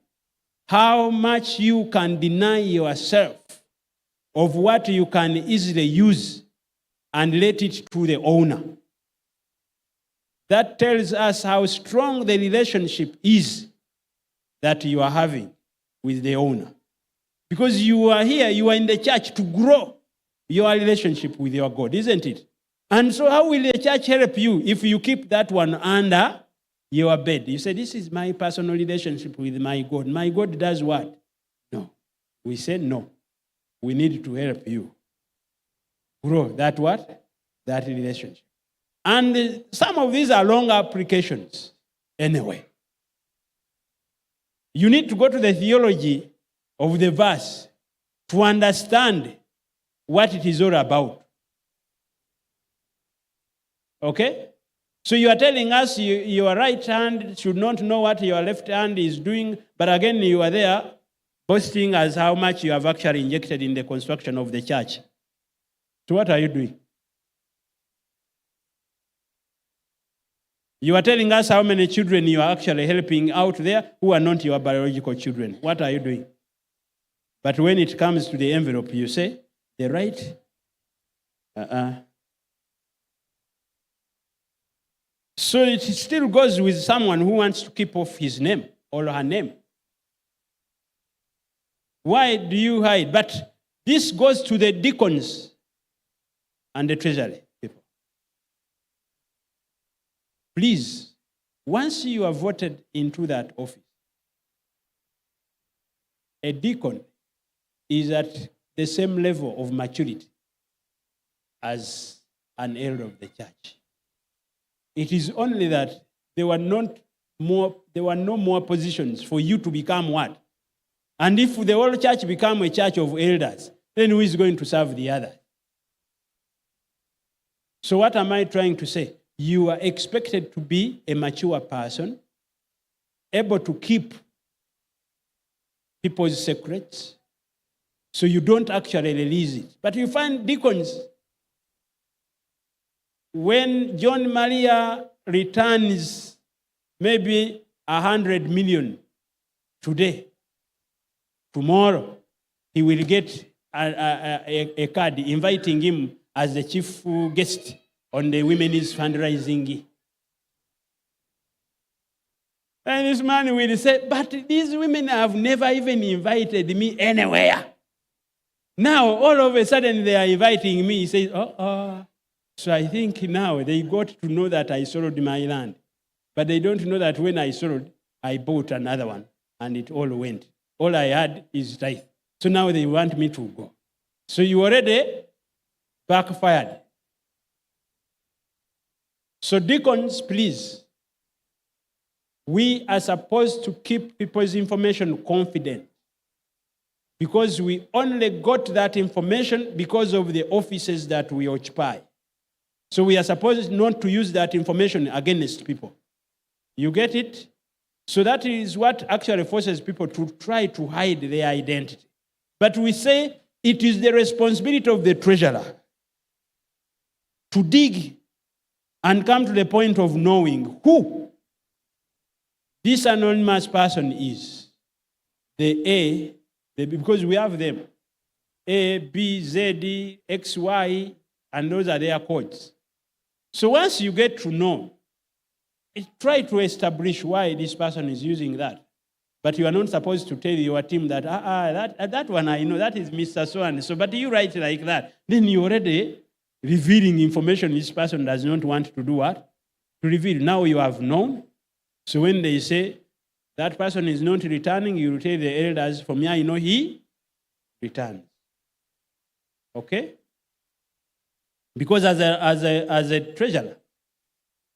How much you can deny yourself of what you can easily use and let it to the owner. That tells us how strong the relationship is that you are having with the owner. Because you are here, you are in the church to grow your relationship with your God, isn't it? And so how will the church help you if you keep that one under your bed? You say, this is my personal relationship with my God. My God does what? No. We say no. We need to help you grow that what? That relationship. And some of these are long applications anyway. You need to go to the theology of the verse to understand what it is all about. Okay? So you are telling us your right hand should not know what your left hand is doing, but again you are there boasting as how much you have actually injected in the construction of the church. So what are you doing? You are telling us how many children you are actually helping out there who are not your biological children. What are you doing? But when it comes to the envelope, you say, the right? So it still goes with someone who wants to keep off his name or her name. Why do you hide? But this goes to the deacons and the treasury people. Please, once you are voted into that office, a deacon is at the same level of maturity as an elder of the church. It is only that there were no more positions for you to become what? And if the whole church become a church of elders, then who is going to serve the other? So what am I trying to say? You are expected to be a mature person, able to keep people's secrets, so you don't actually release it. But you find deacons, when John Maria returns maybe 100 million today, tomorrow he will get a card inviting him as the chief guest on the women's fundraising. And this man will say, but these women have never even invited me anywhere. Now, all of a sudden, they are inviting me. He says, So I think now they got to know that I sold my land. But they don't know that when I sold, I bought another one, and it all went. All I had is tithe. So now they want me to go. So you already backfired. So deacons, please, we are supposed to keep people's information confident, because we only got that information because of the offices that we occupy. So we are supposed not to use that information against people. You get it? So that is what actually forces people to try to hide their identity. But we say it is the responsibility of the treasurer to dig and come to the point of knowing who this anonymous person is. Because we have them. A, B, Z, D, X, Y, and those are their codes. So once you get to know, try to establish why this person is using that. But you are not supposed to tell your team that, that one I know, that is Mr. So-and-so, but you write like that. Then you're already revealing information this person does not want to do what? To reveal. Now you have known. So when they say that person is not returning, you will tell the elders, from here, he returns. Okay? Because as a treasurer,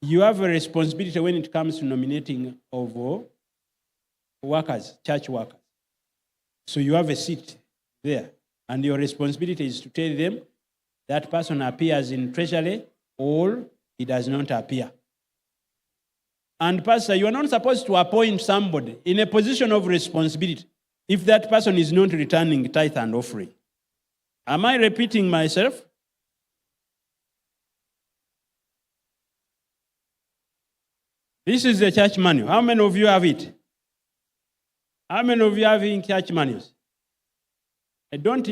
you have a responsibility when it comes to nominating of workers, church workers. So you have a seat there, and your responsibility is to tell them that person appears in treasury or he does not appear. And pastor, you are not supposed to appoint somebody in a position of responsibility if that person is not returning tithe and offering. Am I repeating myself? This is the church manual. How many of you have it? How many of you have in church manuals? Don't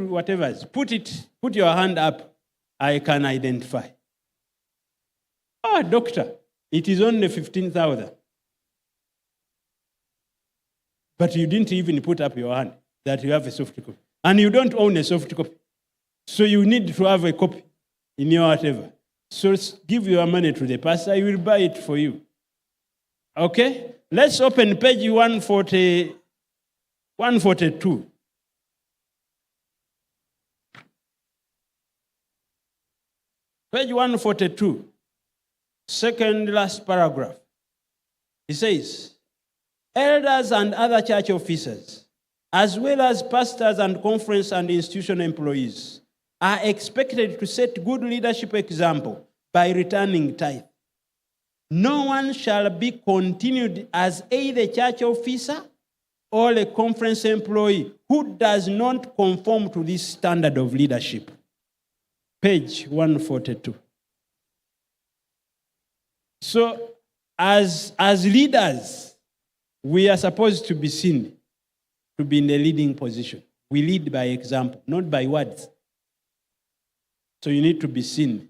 whatever. Put your hand up. I can identify. Doctor, it is only 15,000. But you didn't even put up your hand that you have a soft copy. And you don't own a soft copy. So you need to have a copy in your whatever. So give your money to the pastor, he will buy it for you. Okay? Let's open page 142. Page 142, second last paragraph. It says, elders and other church officers, as well as pastors and conference and institutional employees, are expected to set good leadership example by returning tithe. No one shall be continued as either church officer or a conference employee who does not conform to this standard of leadership. Page 142. So, as leaders, we are supposed to be seen to be in a leading position. We lead by example, not by words. So you need to be seen.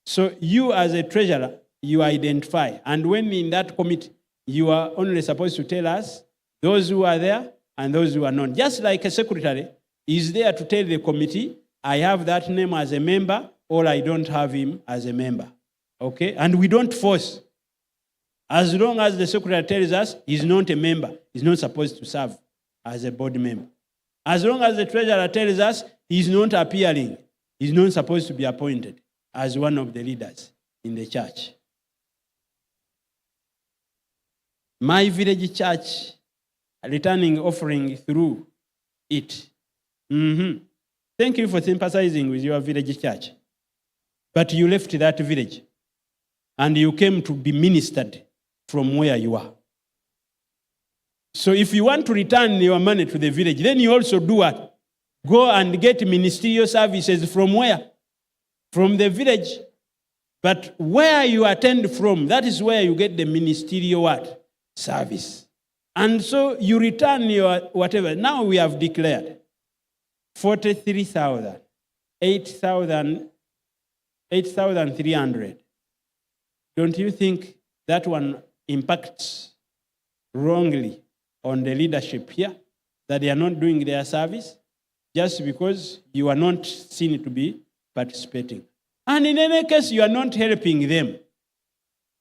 So you as a treasurer, you identify. And when in that committee, you are only supposed to tell us those who are there and those who are not. Just like a secretary is there to tell the committee, I have that name as a member or I don't have him as a member. Okay? And we don't force. As long as the secretary tells us he's not a member, he's not supposed to serve as a board member. As long as the treasurer tells us he's not appearing, he's not supposed to be appointed as one of the leaders in the church. My village church, returning offering through it. Thank you for sympathizing with your village church. But you left that village and you came to be ministered from where you are. So if you want to return your money to the village, then you also do what? Go and get ministerial services from where? From the village. But where you attend from, that is where you get the ministerial what? Service. And so you return your whatever. Now we have declared 43,000, 8,300. Don't you think that one impacts wrongly on the leadership here, that they are not doing their service just because you are not seen to be participating? And in any case, you are not helping them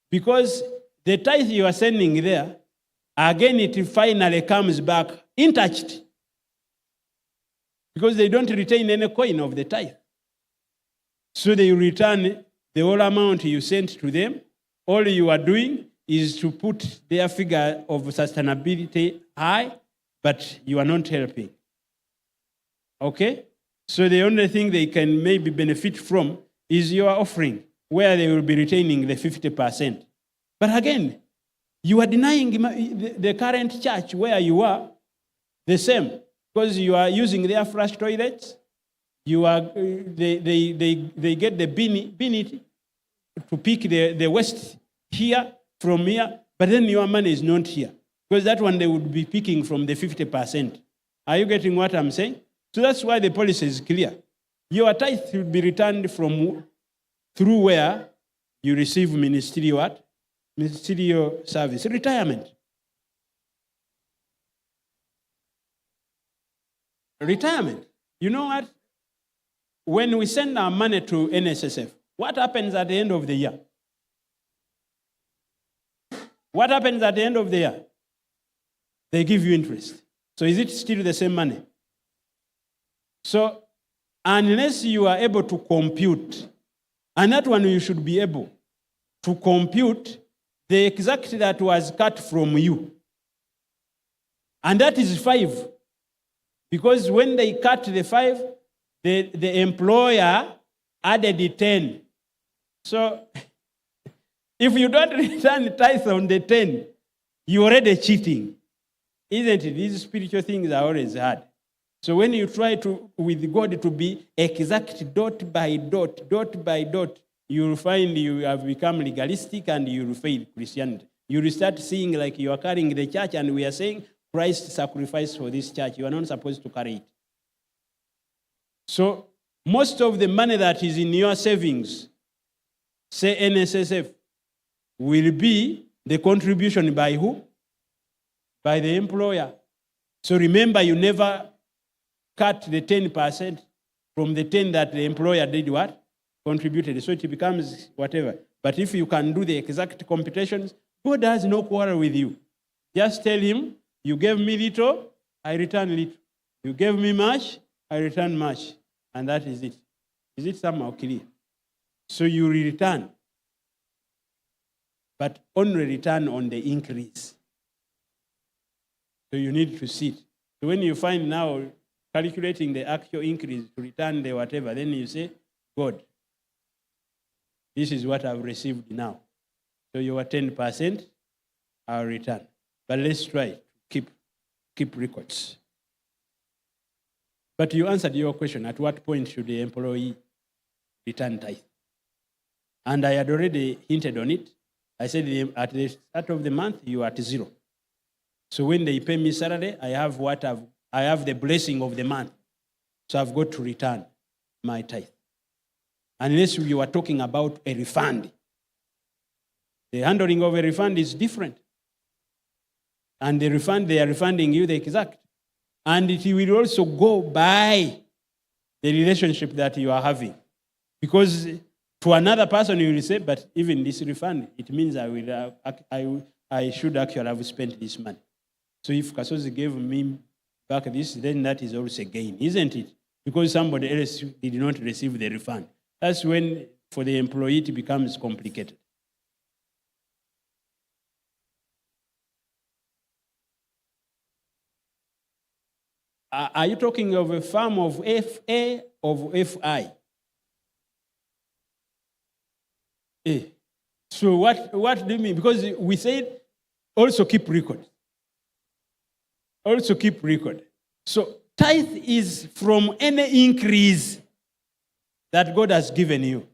because the tithe you are sending there, again, it finally comes back untouched because they don't retain any coin of the tithe. So they return the whole amount you sent to them. All you are doing is to put their figure of sustainability high, but you are not helping. Okay? So the only thing they can maybe benefit from is your offering, where they will be retaining the 50%. But again, you are denying the current church where you are the same. because you are using their flush toilets. You are, they get the bin to pick the waste here, from here, but then your money is not here. Because that one they would be picking from the 50%. Are you getting what I'm saying? So that's why the policy is clear. Your tithe will be returned from through where you receive ministerial what? Ministerial service, retirement. Retirement. You know what? When we send our money to NSSF, what happens at the end of the year? What happens at the end of the year? They give you interest. So is it still the same money? So unless you are able to compute, and that one you should be able to compute the exact that was cut from you. And that is 5. Because when they cut the 5, the employer added 10. So if you don't return tithe on the 10, you're already cheating. Isn't it? These spiritual things are always hard. So when you try to, with God, to be exact dot by dot, you'll find you have become legalistic and you'll fail Christianity. You'll start seeing like you are carrying the church and we are saying Christ sacrificed for this church. You are not supposed to carry it. So most of the money that is in your savings, say NSSF, will be the contribution by who? By the employer. So remember, you never cut the 10% from the 10 that the employer did what? Contributed. So it becomes whatever. But if you can do the exact computations, God has no quarrel with you. Just tell him, you gave me little, I return little. You gave me much, I return much. And that is it. Is it somehow clear? So you return, but only return on the increase. So you need to see it. So when you find now calculating the actual increase to return the whatever, then you say, God, this is what I've received now. So your 10%, I'll return. But let's try to keep records. But you answered your question, at what point should the employee return tithe? And I had already hinted on it. I said at the start of the month, you are at 0. So when they pay me salary, I have the blessing of the month. So I've got to return my tithe. Unless you are talking about a refund. The handling of a refund is different. And the refund, they are refunding you the exact. And it will also go by the relationship that you are having. Because to another person, you will say, but even this refund, it means I should actually have spent this money. So if Kasozi gave me back this, then that is also a gain, isn't it? Because somebody else did not receive the refund. That's when, for the employee, it becomes complicated. Are you talking of a farm of FA or FI? A. So what do you mean? Because we said also keep record. Also keep record. So tithe is from any increase that God has given you.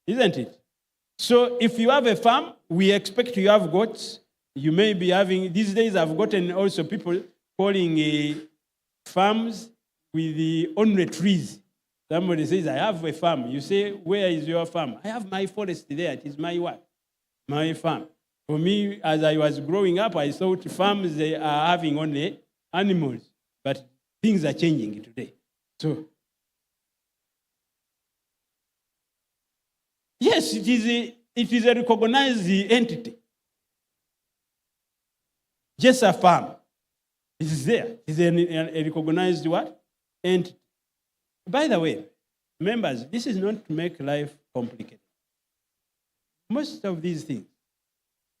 Isn't it? So if you have a farm, we expect you have goats. You may be having, these days I've gotten also people calling farms with the only trees. Somebody says, I have a farm. You say, where is your farm? I have my forest there. It is my what? My farm. For me, as I was growing up, I thought farms, they are having only animals. But things are changing today. So, yes, it is a recognized entity. Just a farm. It is there. It is a recognized what? Entity. By the way, members, this is not to make life complicated. Most of these things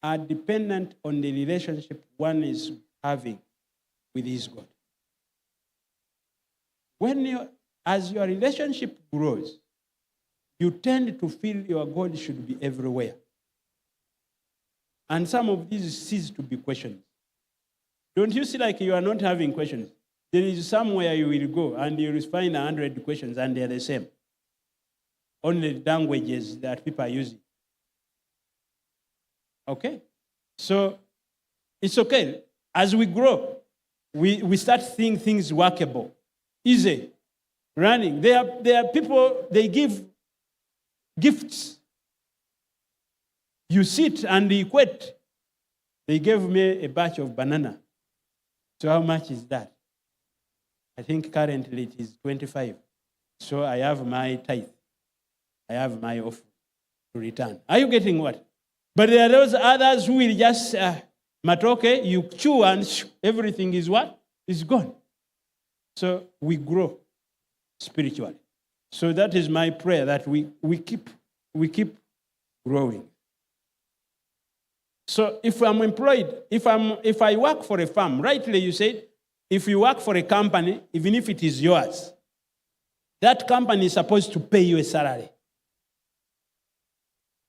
are dependent on the relationship one is having with his God. As your relationship grows, you tend to feel your God should be everywhere. And some of these cease to be questions. Don't you see like you are not having questions? There is somewhere you will go and you will find 100 questions and they are the same. Only languages that people are using. Okay? So it's okay. As we grow, we start seeing things workable, easy, running. There are people, they give gifts. You sit and equate. They gave me a batch of banana. So how much is that? I think currently it is 25. So I have my tithe. I have my offering to return. Are you getting what? But there are those others who will just, matoke, you chew and everything is what? Is gone. So we grow spiritually. So that is my prayer, that we keep growing. So if I'm employed, if I work for a firm, rightly you said, if you work for a company, even if it is yours, that company is supposed to pay you a salary.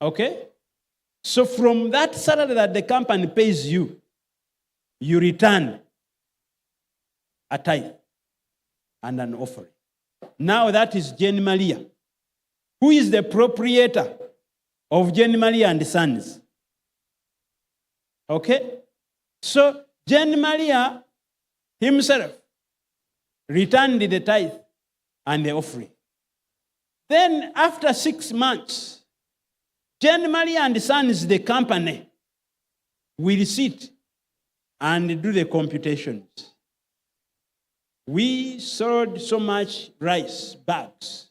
Okay? So from that salary that the company pays you, you return a tithe and an offering. Now that is Jenny Maria. Who is the proprietor of Jenny Maria and Sons? Okay? So Jenny Maria himself returned the tithe and the offering. Then after 6 months, Jenny Maria and Sons, the company, will sit and do the computations. We sold so much rice bags.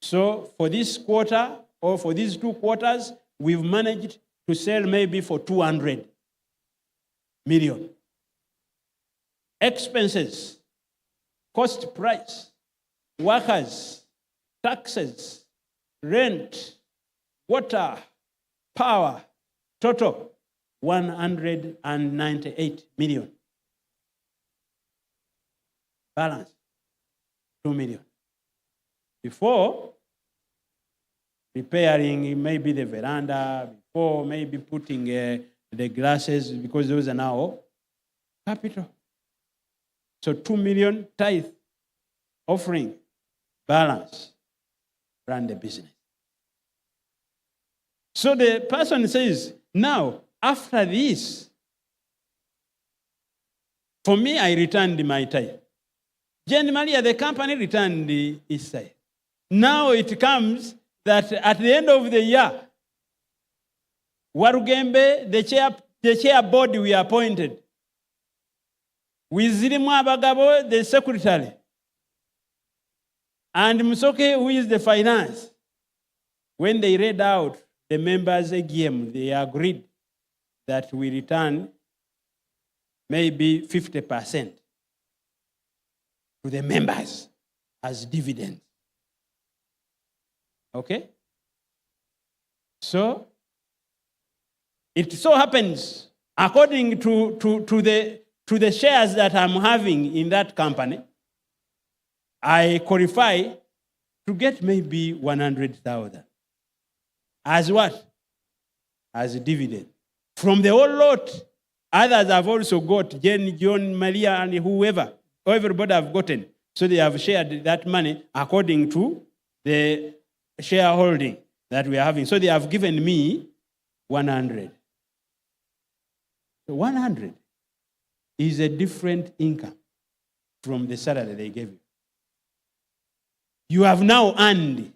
So for this quarter or for these 2 quarters, we've managed to sell maybe for 200 million. Expenses, cost price, workers, taxes, rent, water, power, total 198 million. Balance, 2 million. Before repairing maybe the veranda, before maybe putting the glasses, because those are now capital. So 2 million tithe, offering, balance, run the business. So the person says, now, after this, for me, I returned my tithe. Jenny Maria, the company, returned its tithe. Now it comes that at the end of the year, Warugembe, the chair board we appointed, Wizirimu Abagabo, the secretary, and Musoke, who is the finance. When they read out the members' AGM, they agreed that we return maybe 50% to the members as dividends. Okay? So, it so happens, according to the shares that I'm having in that company, I qualify to get maybe 100,000. As what? As a dividend. From the whole lot, others have also got, Jen, John, Maria, and whoever, everybody have gotten. So they have shared that money according to the shareholding that we are having. So they have given me 100. So 100 is a different income from the salary they gave you. You have now earned.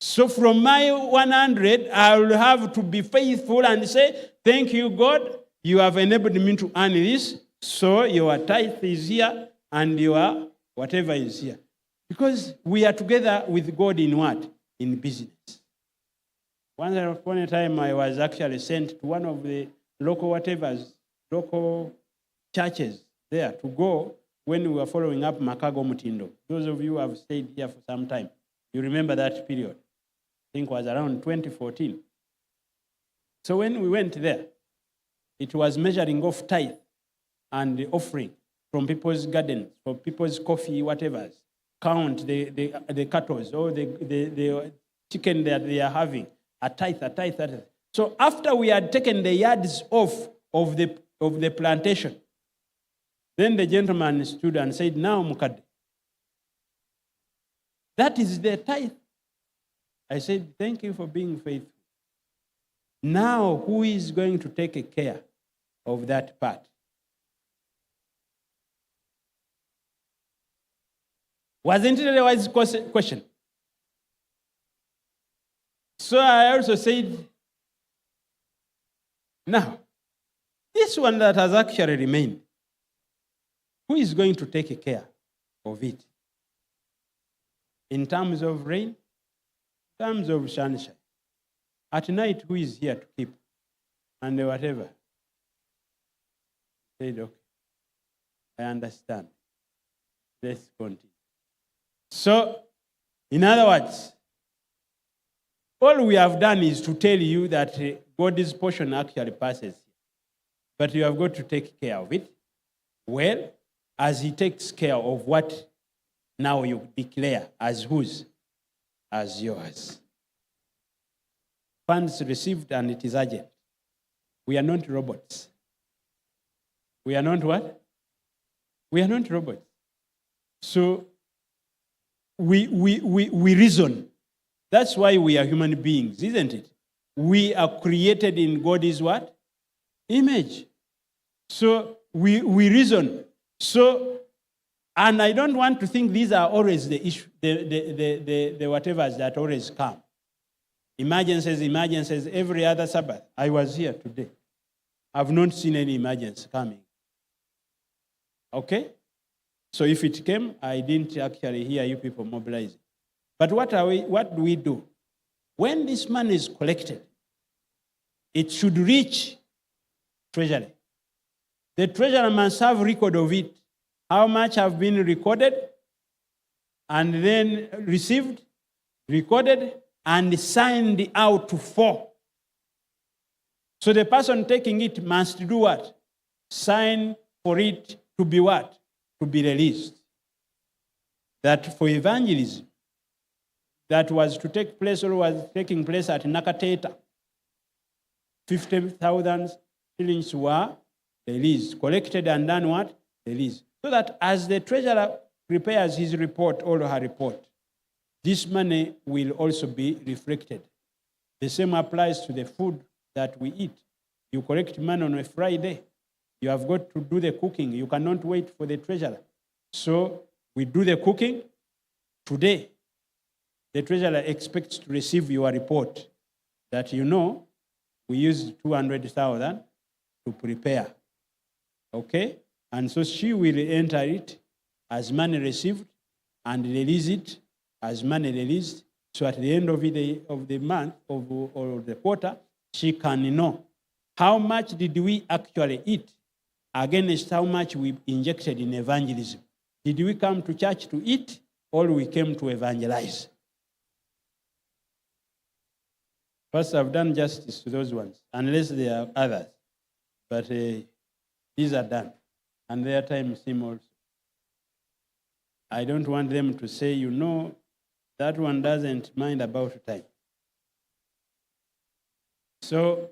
So from my 100, I will have to be faithful and say, thank you, God, you have enabled me to earn this, so your tithe is here and your whatever is here. Because we are together with God in what? In business. Once upon a time, I was actually sent to one of the local churches there to go when we were following up Makago Mutindo. Those of you who have stayed here for some time, you remember that period. I think it was around 2014. So when we went there, it was measuring off tithe and the offering from people's gardens, from people's coffee, whatever. Count the cattle or the chicken that they are having, a tithe. So after we had taken the yards off of the plantation, Then the gentleman stood and said, now, Mukade, that is the tithe. I said, thank you for being faithful. Now, who is going to take care of that part? Wasn't it a wise question? So I also said, now, this one that has actually remained, who is going to take care of it? In terms of rain, in terms of sunshine. At night, who is here to keep? And whatever. I said, okay, I understand. Let's continue. So, in other words, all we have done is to tell you that God's portion actually passes. But you have got to take care of it well, as he takes care of what now you declare as whose? As yours. Funds received and it is urgent. We are not robots. We are not what? We are not robots. So we reason. That's why we are human beings, isn't it? We are created in God's what? Image. So we reason. So, and I don't want to think these are always the issue, the whatevers that always come. Emergencies, every other Sabbath. I was here today. I've not seen any emergency coming. Okay? So if it came, I didn't actually hear you people mobilizing. But what do we do? When this money is collected, it should reach treasury. The treasurer must have record of it. How much have been recorded, and then received, recorded, and signed out to 4. So the person taking it must do what? Sign for it to be what? To be released. That for evangelism, that was to take place or was taking place at Nakateta, 50,000 shillings were released, collected and done what? Released. So that as the treasurer prepares his report or her report, this money will also be reflected. The same applies to the food that we eat. You collect money on a Friday. You have got to do the cooking. You cannot wait for the treasurer. So we do the cooking today. The treasurer expects to receive your report that we used 200,000 to prepare. Okay? And so she will enter it as money received and release it as money released. So at the end of the month or the quarter, she can know how much did we actually eat against how much we injected in evangelism. Did we come to church to eat or we came to evangelize? First, I've done justice to those ones, unless there are others. But these are done. And their time seem also. I don't want them to say, that one doesn't mind about time. So,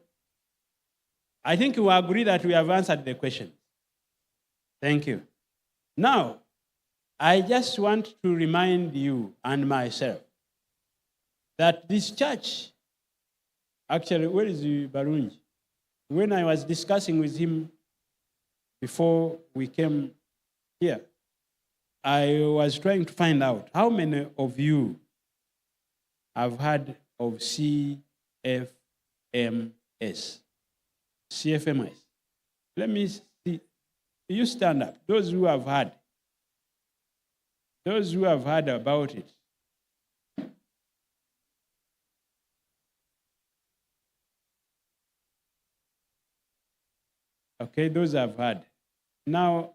I think we agree that we have answered the question. Thank you. Now, I just want to remind you and myself that this church, actually, where is Barunji? When I was discussing with him before we came here, I was trying to find out how many of you have heard of CFMS. CFMS. Let me see. You stand up. Those who have heard. Those who have heard about it. Okay, those have heard. Now,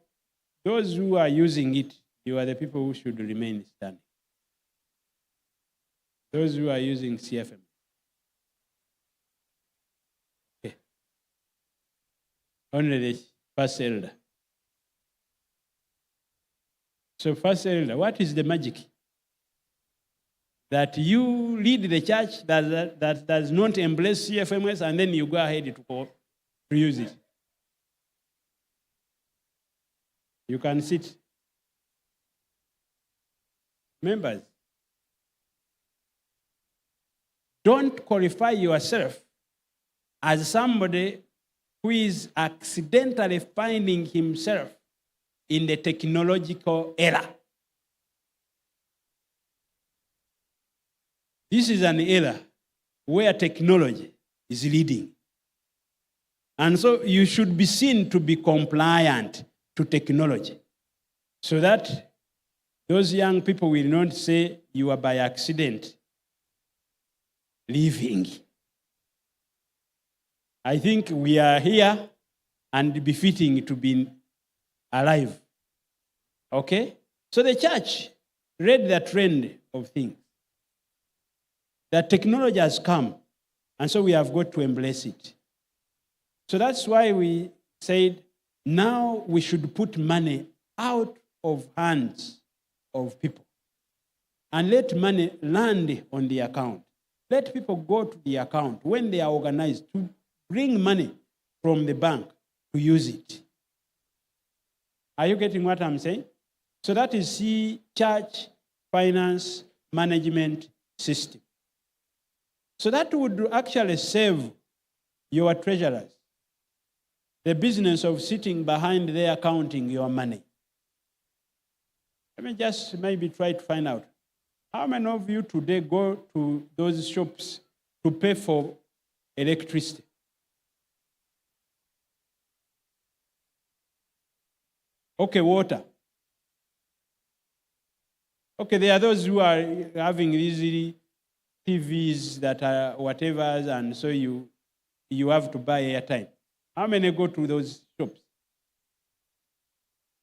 those who are using it, you are the people who should remain standing. Those who are using CFM. Okay. Only the first elder. So first elder, what is the magic? That you lead the church that does not embrace CFMS and then you go ahead to use it. You can sit. Members, don't qualify yourself as somebody who is accidentally finding himself in the technological era. This is an era where technology is leading. And so you should be seen to be compliant to technology so that those young people will not say you are by accident living. I think we are here and befitting to be alive. Okay? So the church read the trend of things. That technology has come, and so we have got to embrace it. So that's why we said now we should put money out of hands of people and let money land on the account. Let people go to the account when they are organized to bring money from the bank to use it. Are you getting what I'm saying? So that is the church finance management system. So that would actually save your treasurers the business of sitting behind there counting your money. Let me just maybe try to find out. How many of you today go to those shops to pay for electricity? Okay, water. Okay, there are those who are having these TVs that are whatevers, and so you have to buy airtime. How many go to those shops?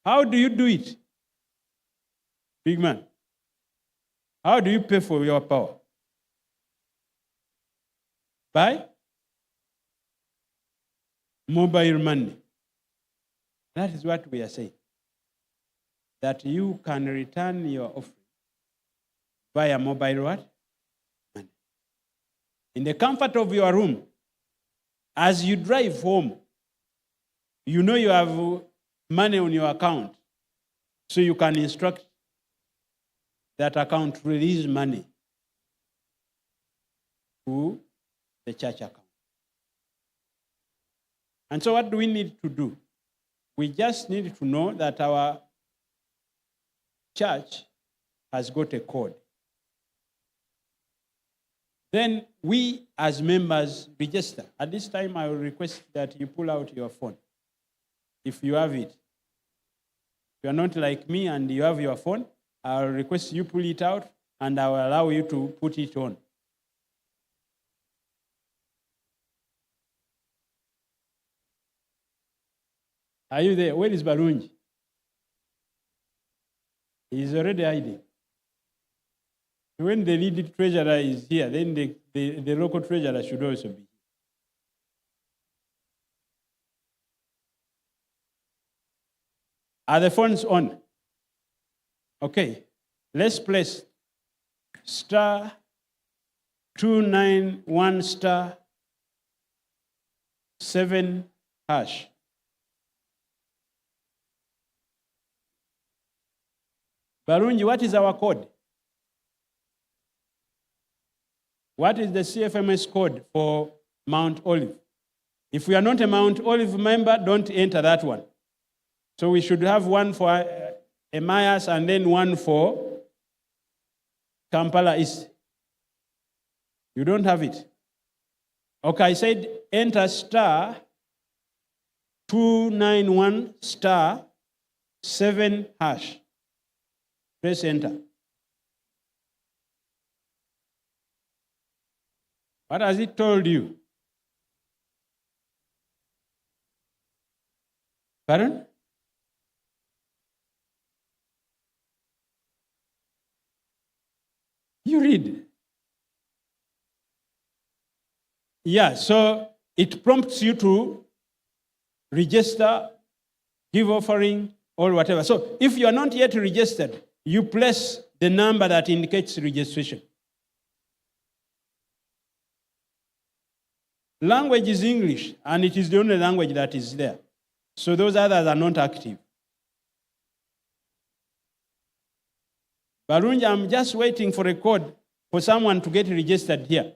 How do you do it? Big man. How do you pay for your power? By mobile money. That is what we are saying. That you can return your offering via mobile what? Money. In the comfort of your room, as you drive home, you know you have money on your account, so you can instruct that account to release money to the church account. And so what do we need to do? We just need to know that our church has got a code. Then we as members register. At this time, I will request that you pull out your phone, if you have it. If you are not like me and you have your phone, I will request you pull it out and I will allow you to put it on. Are you there? Where is Barunji? He is already hiding. When the lead treasurer is here, then the local treasurer should also be. Are the phones on? Okay. Let's place *291 *7#. Barunji, what is our code? What is the CFMS code for Mt.Olives? If we are not a Mt.Olives member, don't enter that one. So we should have one for Emmaus and then one for Kampala East. You don't have it? Okay, I said enter *291 *7#. Press enter. What has it told you? Pardon? You read. Yeah, so it prompts you to register, give offering, or whatever. So if you are not yet registered, you place the number that indicates registration. Language is English, and it is the only language that is there. So those others are not active. Balunja, I'm just waiting for a code for someone to get registered here.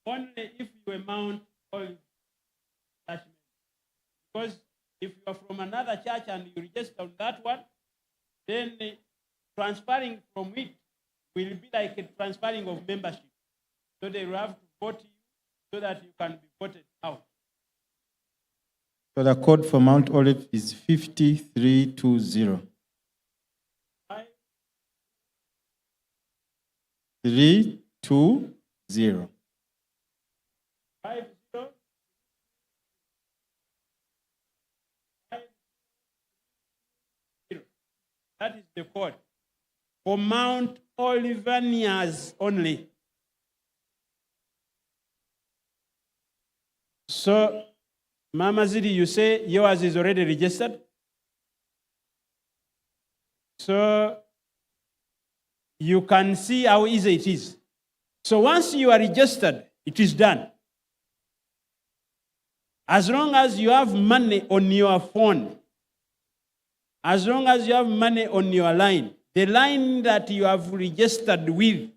Only if you amount all church members. Because if you are from another church and you register on that one, then transferring from it will be like a transferring of membership. So they will have to vote you so that you can be voted out. So the code for Mt.Olives is 5320. 320. 50. That is the code for Mt.Olivanians only. So, Mama Zidi, you say yours is already registered? So, you can see how easy it is. So, once you are registered, it is done. As long as you have money on your phone, as long as you have money on your line, the line that you have registered with,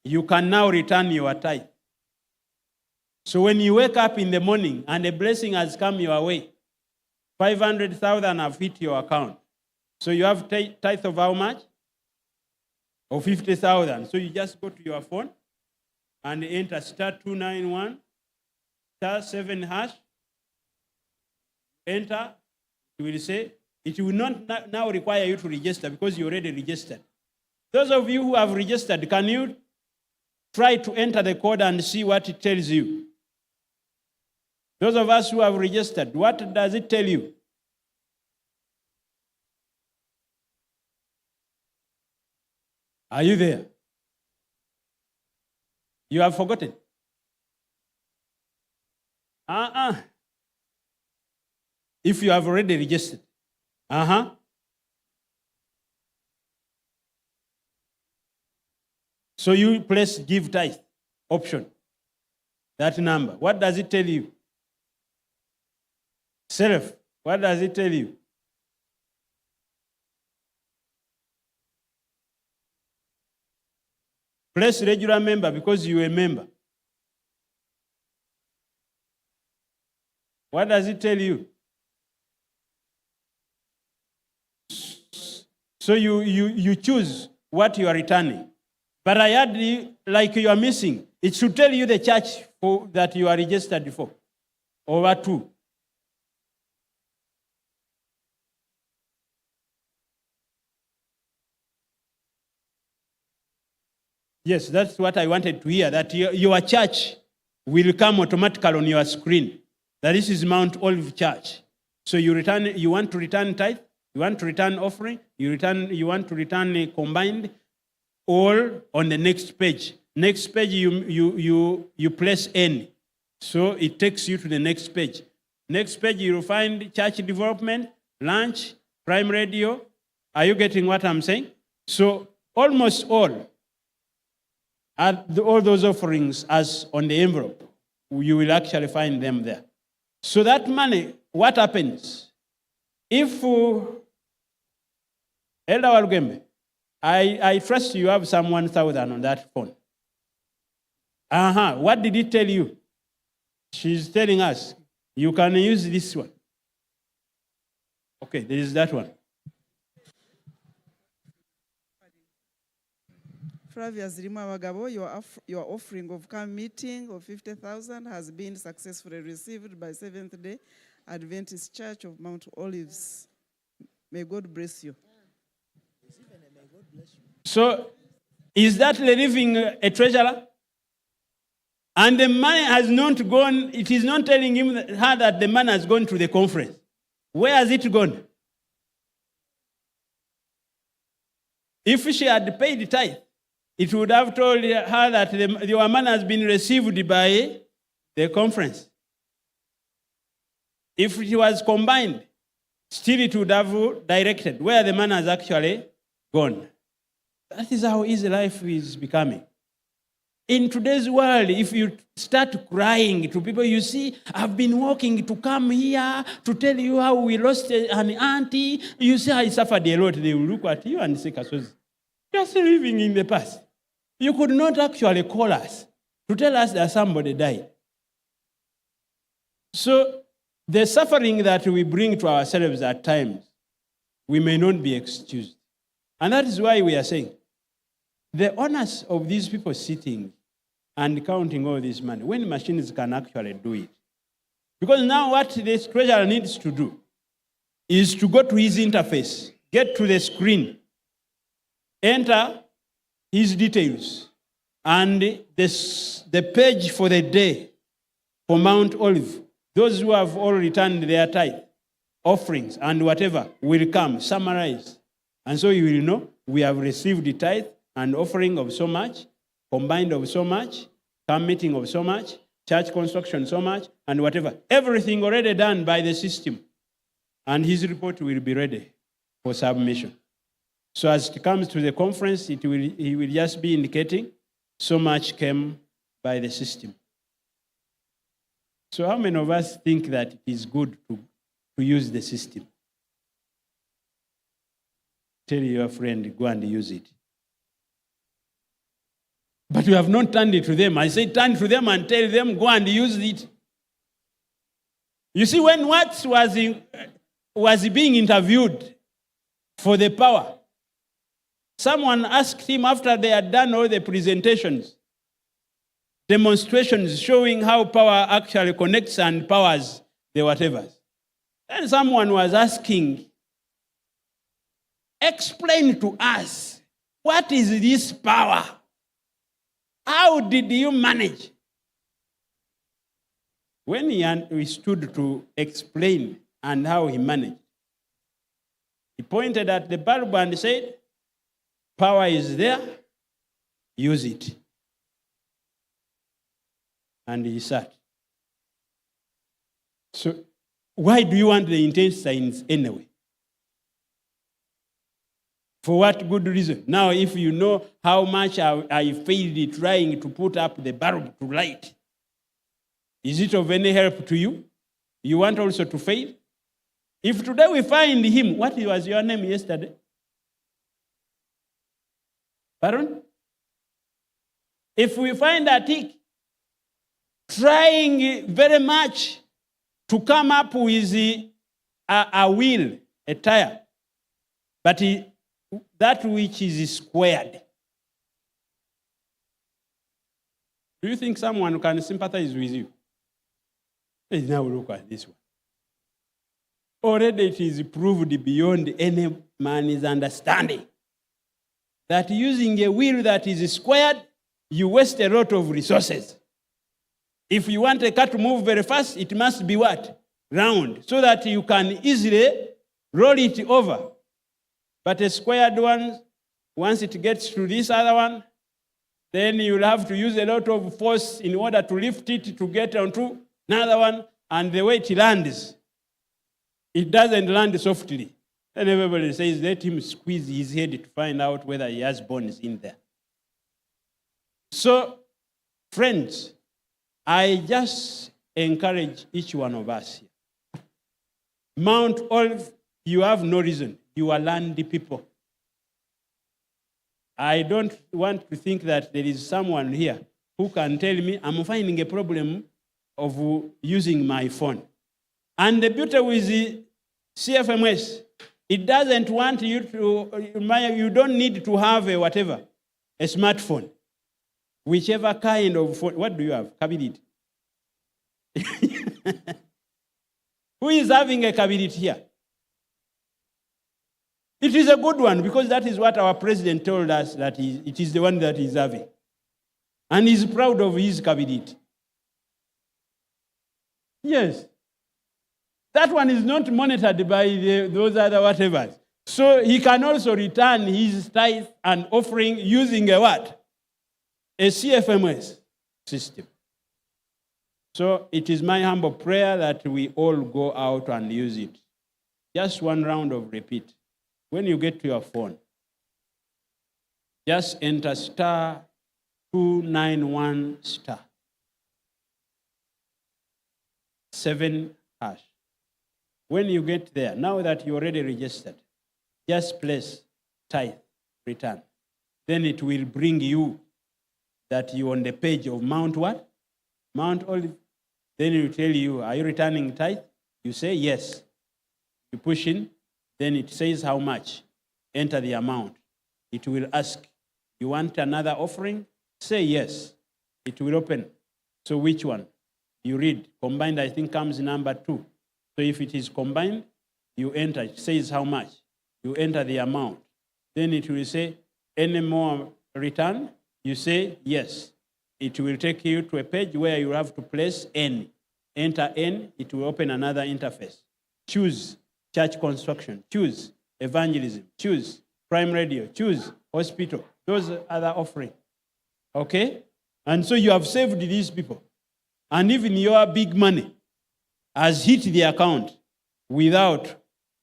you can now return your tithe. So when you wake up in the morning and a blessing has come your way, 500,000 have hit your account. So you have tithe of how much? Of 50,000. So you just go to your phone and enter *291, *7 hash, enter. It will say, it will not now require you to register because you already registered. Those of you who have registered, can you try to enter the code and see what it tells you? Those of us who have registered, what does it tell you? Are you there? You have forgotten? If you have already registered. So you press give tithe option. That number. What does it tell you? Self. What does it tell you? Press regular member because you are a member. What does it tell you? So you choose what you are returning. But I had like you are missing. It should tell you the church that you are registered for. Over 2. Yes, that's what I wanted to hear, that your church will come automatically on your screen. That this is Mt.Olives Church. So you want to return tithe, you want to return offering, you want to return combined, all on the next page. Next page you press N. So it takes you to the next page. Next page you will find church development, lunch, prime radio. Are you getting what I'm saying? So almost all those offerings as on the envelope, you will actually find them there. So that money, what happens? If, Elder Walugembe, I trust you have some 1,000 on that phone. What did it tell you? She's telling us, you can use this one. Okay, there is that one. Flavia Zirima Wagabo, your offering of camp meeting of 50,000 has been successfully received by Seventh-day Adventist Church of Mt.Olives. May God bless you. So, is that leaving a treasurer? And the money has not gone, it is not telling her that the money has gone to the conference. Where has it gone? If she had paid the tithe, it would have told her that your money has been received by the conference. If it was combined, still it would have directed where the money has actually gone. That is how easy life is becoming. In today's world, if you start crying to people, you see, I've been walking to come here to tell you how we lost an auntie. You see, I suffered a lot. They will look at you and say, Kasozi, you're still living in the past. You could not actually call us to tell us that somebody died. So the suffering that we bring to ourselves at times, we may not be excused. And that is why we are saying, the onus of these people sitting and counting all this money, when machines can actually do it. Because now what this treasurer needs to do is to go to his interface, get to the screen, enter his details, and the page for the day for Mt.Olives, those who have all returned their tithe, offerings, and whatever will come, summarize. And so you will know we have received the tithe and offering of so much, combined of so much, camp meeting of so much, church construction so much, and whatever. Everything already done by the system. And his report will be ready for submission. So as it comes to the conference, he will just be indicating so much came by the system. So how many of us think that it is good to use the system? Tell your friend, go and use it. But you have not turned it to them. I say turn to them and tell them, go and use it. You see, when Watts was being interviewed for the power, someone asked him after they had done all the presentations, demonstrations showing how power actually connects and powers the whatevers. Then someone was asking, explain to us, what is this power? How did you manage? When he stood to explain and how he managed, he pointed at the bulb and said, power is there, use it. And he sat. So why do you want the intestines anyway? For what good reason? Now, if you know how much I failed trying to put up the bulb to light, is it of any help to you? You want also to fail? If today we find him, what was your name yesterday? Pardon? If we find a tick trying very much to come up with a wheel, a tire, but that which is squared. Do you think someone can sympathize with you? Let's now look at this one. Already it is proved beyond any man's understanding that using a wheel that is squared, you waste a lot of resources. If you want a car to move very fast, it must be what? Round, so that you can easily roll it over. But a squared one, once it gets to this other one, then you'll have to use a lot of force in order to lift it to get onto another one, and the way it lands, it doesn't land softly. Then everybody says, let him squeeze his head to find out whether he has bones in there. So, friends, I just encourage each one of us here. Mt.Olives, you have no reason. You are landy people. I don't want to think that there is someone here who can tell me I'm finding a problem of using my phone. And the beauty with the CFMS, it doesn't want you to, you don't need to have a smartphone. Whichever kind of phone. What do you have? Cabinet. Who is having a cabinet here? It is a good one because that is what our president told us that it is the one that he's having. And he's proud of his cabinet. Yes. That one is not monitored by those other whatevers. So he can also return his tithe and offering using a what? A CFMS system. So it is my humble prayer that we all go out and use it. Just one round of repeat. When you get to your phone, just enter 291 star 7 hash. When you get there, now that you already registered, just place tithe return. Then it will bring you that you're on the page of Mount what? Mt.Olives. Then it will tell you, are you returning tithe? You say yes. You push in, then it says how much. Enter the amount. It will ask, you want another offering? Say yes. It will open. So which one? You read. Combined, I think, comes number 2. So if it is combined, you enter. It says how much. You enter the amount. Then it will say, any more return? You say yes. It will take you to a page where you have to place N. Enter N, it will open another interface. Choose church construction. Choose evangelism. Choose prime radio. Choose hospital. Those are the offering. Okay? And so you have saved these people. And even your big money has hit the account without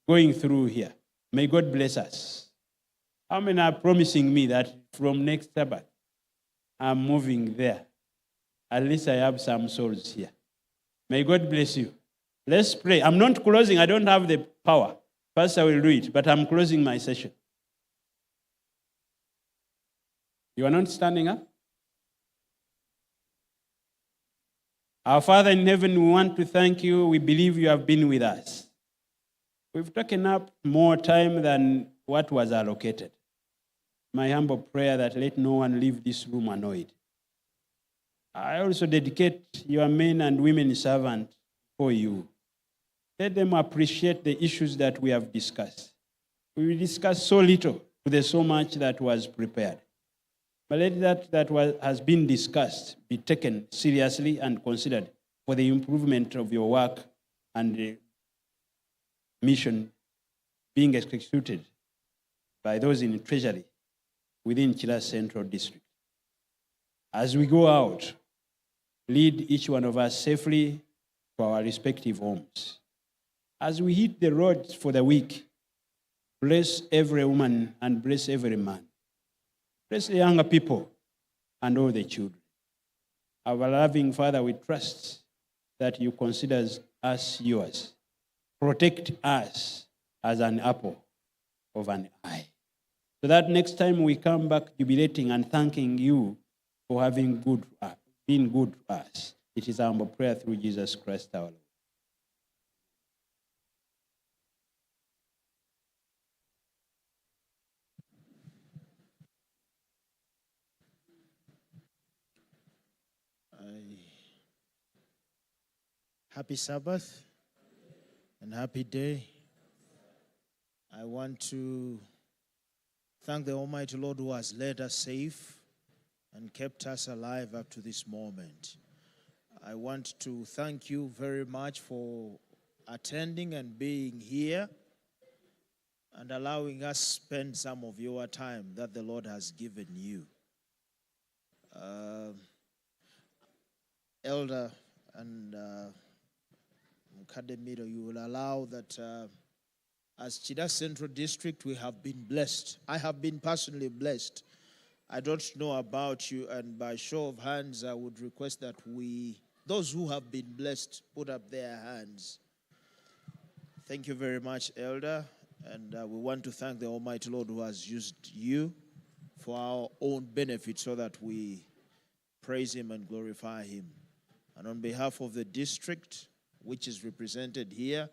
going through here. May God bless us. How many are promising me that from next Sabbath, I'm moving there? At least I have some souls here. May God bless you. Let's pray. I'm not closing. I don't have the power. First, I will do it, but I'm closing my session. You are not standing up? Our Father in heaven, we want to thank you. We believe you have been with us. We've taken up more time than what was allocated. My humble prayer that let no one leave this room annoyed. I also dedicate your men and women servants for you. Let them appreciate the issues that we have discussed. We will discuss so little to the so much that was prepared. But let that has been discussed be taken seriously and considered for the improvement of your work and the mission being executed by those in the treasury within Chila Central District. As we go out, lead each one of us safely to our respective homes. As we hit the roads for the week, bless every woman and bless every man. Bless the younger people and all the children. Our loving Father, we trust that you consider us yours. Protect us as an apple of an eye. So that next time we come back jubilating and thanking you for having been good to us. It is our humble prayer through Jesus Christ our Lord. Happy Sabbath and happy day. I want to thank the Almighty Lord who has led us safe and kept us alive up to this moment. I want to thank you very much for attending and being here and allowing us spend some of your time that the Lord has given you. Elder and Miiro, you will allow that as Chida Central District, we have been blessed. I have been personally blessed. I don't know about you, and by show of hands, I would request that those who have been blessed, put up their hands. Thank you very much, Elder, and we want to thank the Almighty Lord who has used you for our own benefit so that we praise Him and glorify Him. And on behalf of the district, which is represented here,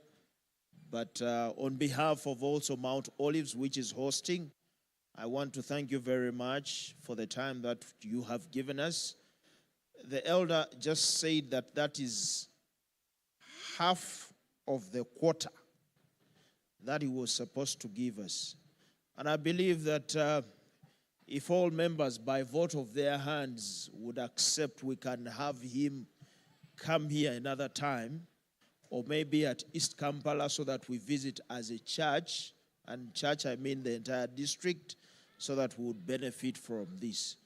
but on behalf of also Mt.Olives, which is hosting, I want to thank you very much for the time that you have given us. The elder just said that is half of the quarter that he was supposed to give us. And I believe that if all members by vote of their hands would accept, we can have him come here another time, or maybe at East Kampala, so that we visit as a church, and church I mean the entire district, so that we would benefit from this.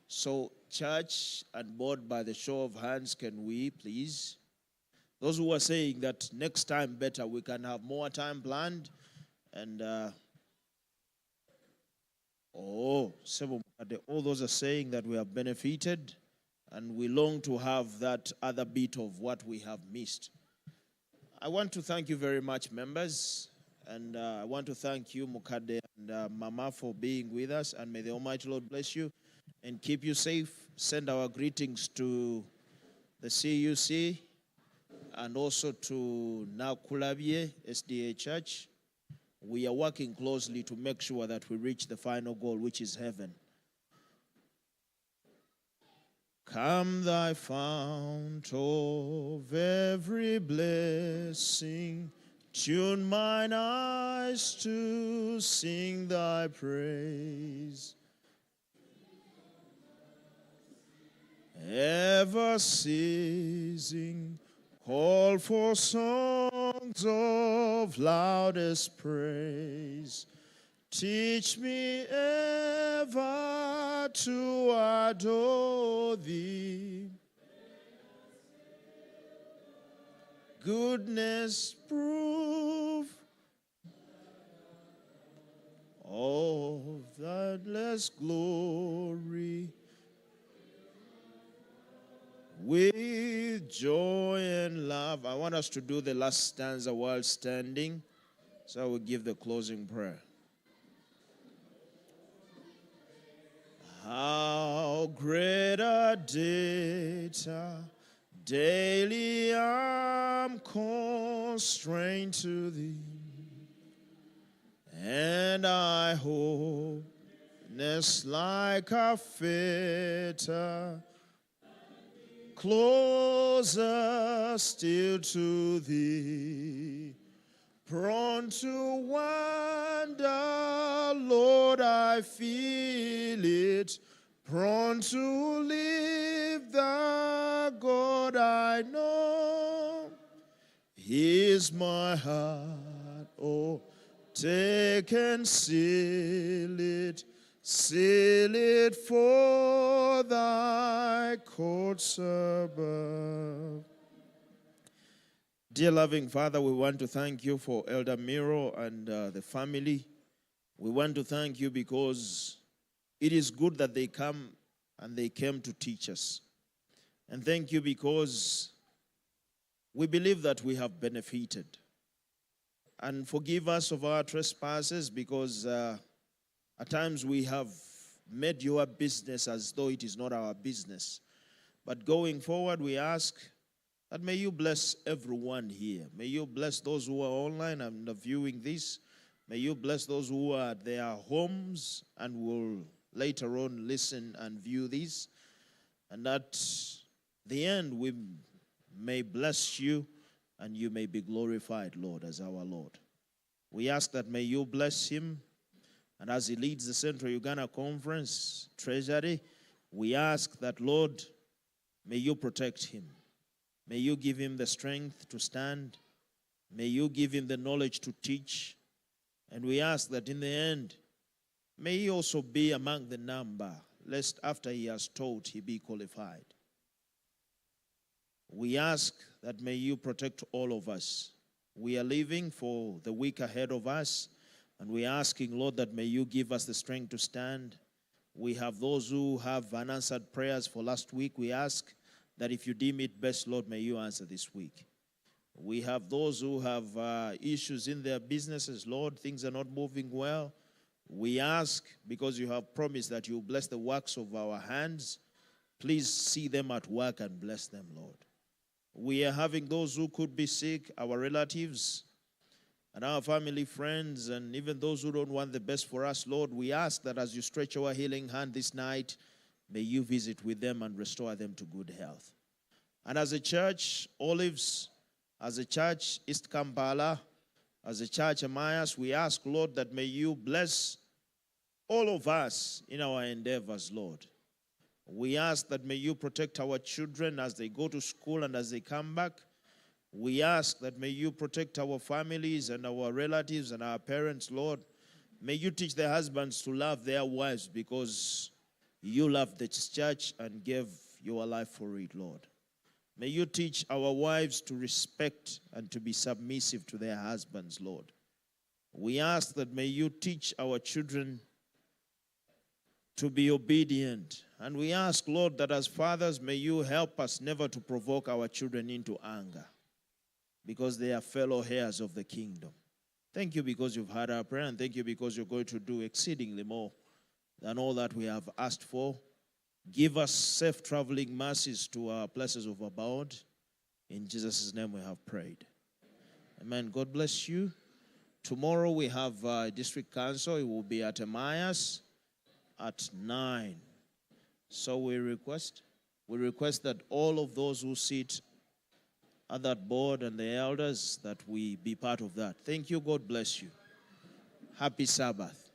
So church and board, by the show of hands, can we please? Those who are saying that next time better, we can have more time planned, and All those are saying that we have benefited and we long to have that other bit of what we have missed. I want to thank you very much, members. And I want to thank you, Mukade and Mama, for being with us. And may the Almighty Lord bless you and keep you safe. Send our greetings to the CUC and also to Naalya SDA Church. We are working closely to make sure that we reach the final goal, which is heaven. Come thy fount of every blessing, tune mine eyes to sing thy praise. Ever ceasing, call for songs of loudest praise. Teach me ever to adore thee. Goodness prove of thy blessed glory. With joy and love. I want us to do the last stanza while standing. So I will give the closing prayer. How great a data daily I'm constrained to thee, and I hope nest like a fetter closer still to thee. Prone to wander, Lord, I feel it. Prone to leave the God I know. Here's my heart, oh, take and seal it for thy courts above. Dear loving Father, we want to thank you for Elder Miiro and the family. We want to thank you because it is good that they come and they came to teach us. And thank you because we believe that we have benefited. And forgive us of our trespasses because at times we have made your business as though it is not our business. But going forward, we ask that may you bless everyone here. May you bless those who are online and are viewing this. May you bless those who are at their homes and will later on listen and view this. And at the end, we may bless you and you may be glorified, Lord, as our Lord. We ask that may you bless him. And as he leads the Central Uganda Conference Treasury, we ask that, Lord, may you protect him. May you give him the strength to stand. May you give him the knowledge to teach. And we ask that in the end, may he also be among the number, lest after he has taught, he be qualified. We ask that may you protect all of us. We are living for the week ahead of us, and we are asking, Lord, that may you give us the strength to stand. We have those who have unanswered prayers for last week. We ask that if you deem it best, Lord, may you answer this week. We have those who have issues in their businesses. Lord, things are not moving well. We ask, because you have promised that you bless the works of our hands, please see them at work and bless them, Lord. We are having those who could be sick, our relatives and our family, friends, and even those who don't want the best for us, Lord. We ask that as you stretch your healing hand this night, may you visit with them and restore them to good health. And as a church, Olives, as a church, East Kampala, as a church, Emmaus, we ask, Lord, that may you bless all of us in our endeavors, Lord. We ask that may you protect our children as they go to school and as they come back. We ask that may you protect our families and our relatives and our parents, Lord. May you teach their husbands to love their wives because you loved the church and gave your life for it, Lord. May you teach our wives to respect and to be submissive to their husbands, Lord. We ask that may you teach our children to be obedient. And we ask, Lord, that as fathers, may you help us never to provoke our children into anger, because they are fellow heirs of the kingdom. Thank you because you've heard our prayer, and thank you because you're going to do exceedingly more than all that we have asked for. Give us safe traveling mercies to our places of abode. In Jesus' name we have prayed. Amen. God bless you. Tomorrow we have district council. It will be at Emmaus at 9. So we request that all of those who sit at that board and the elders, that we be part of that. Thank you. God bless you. Happy Sabbath.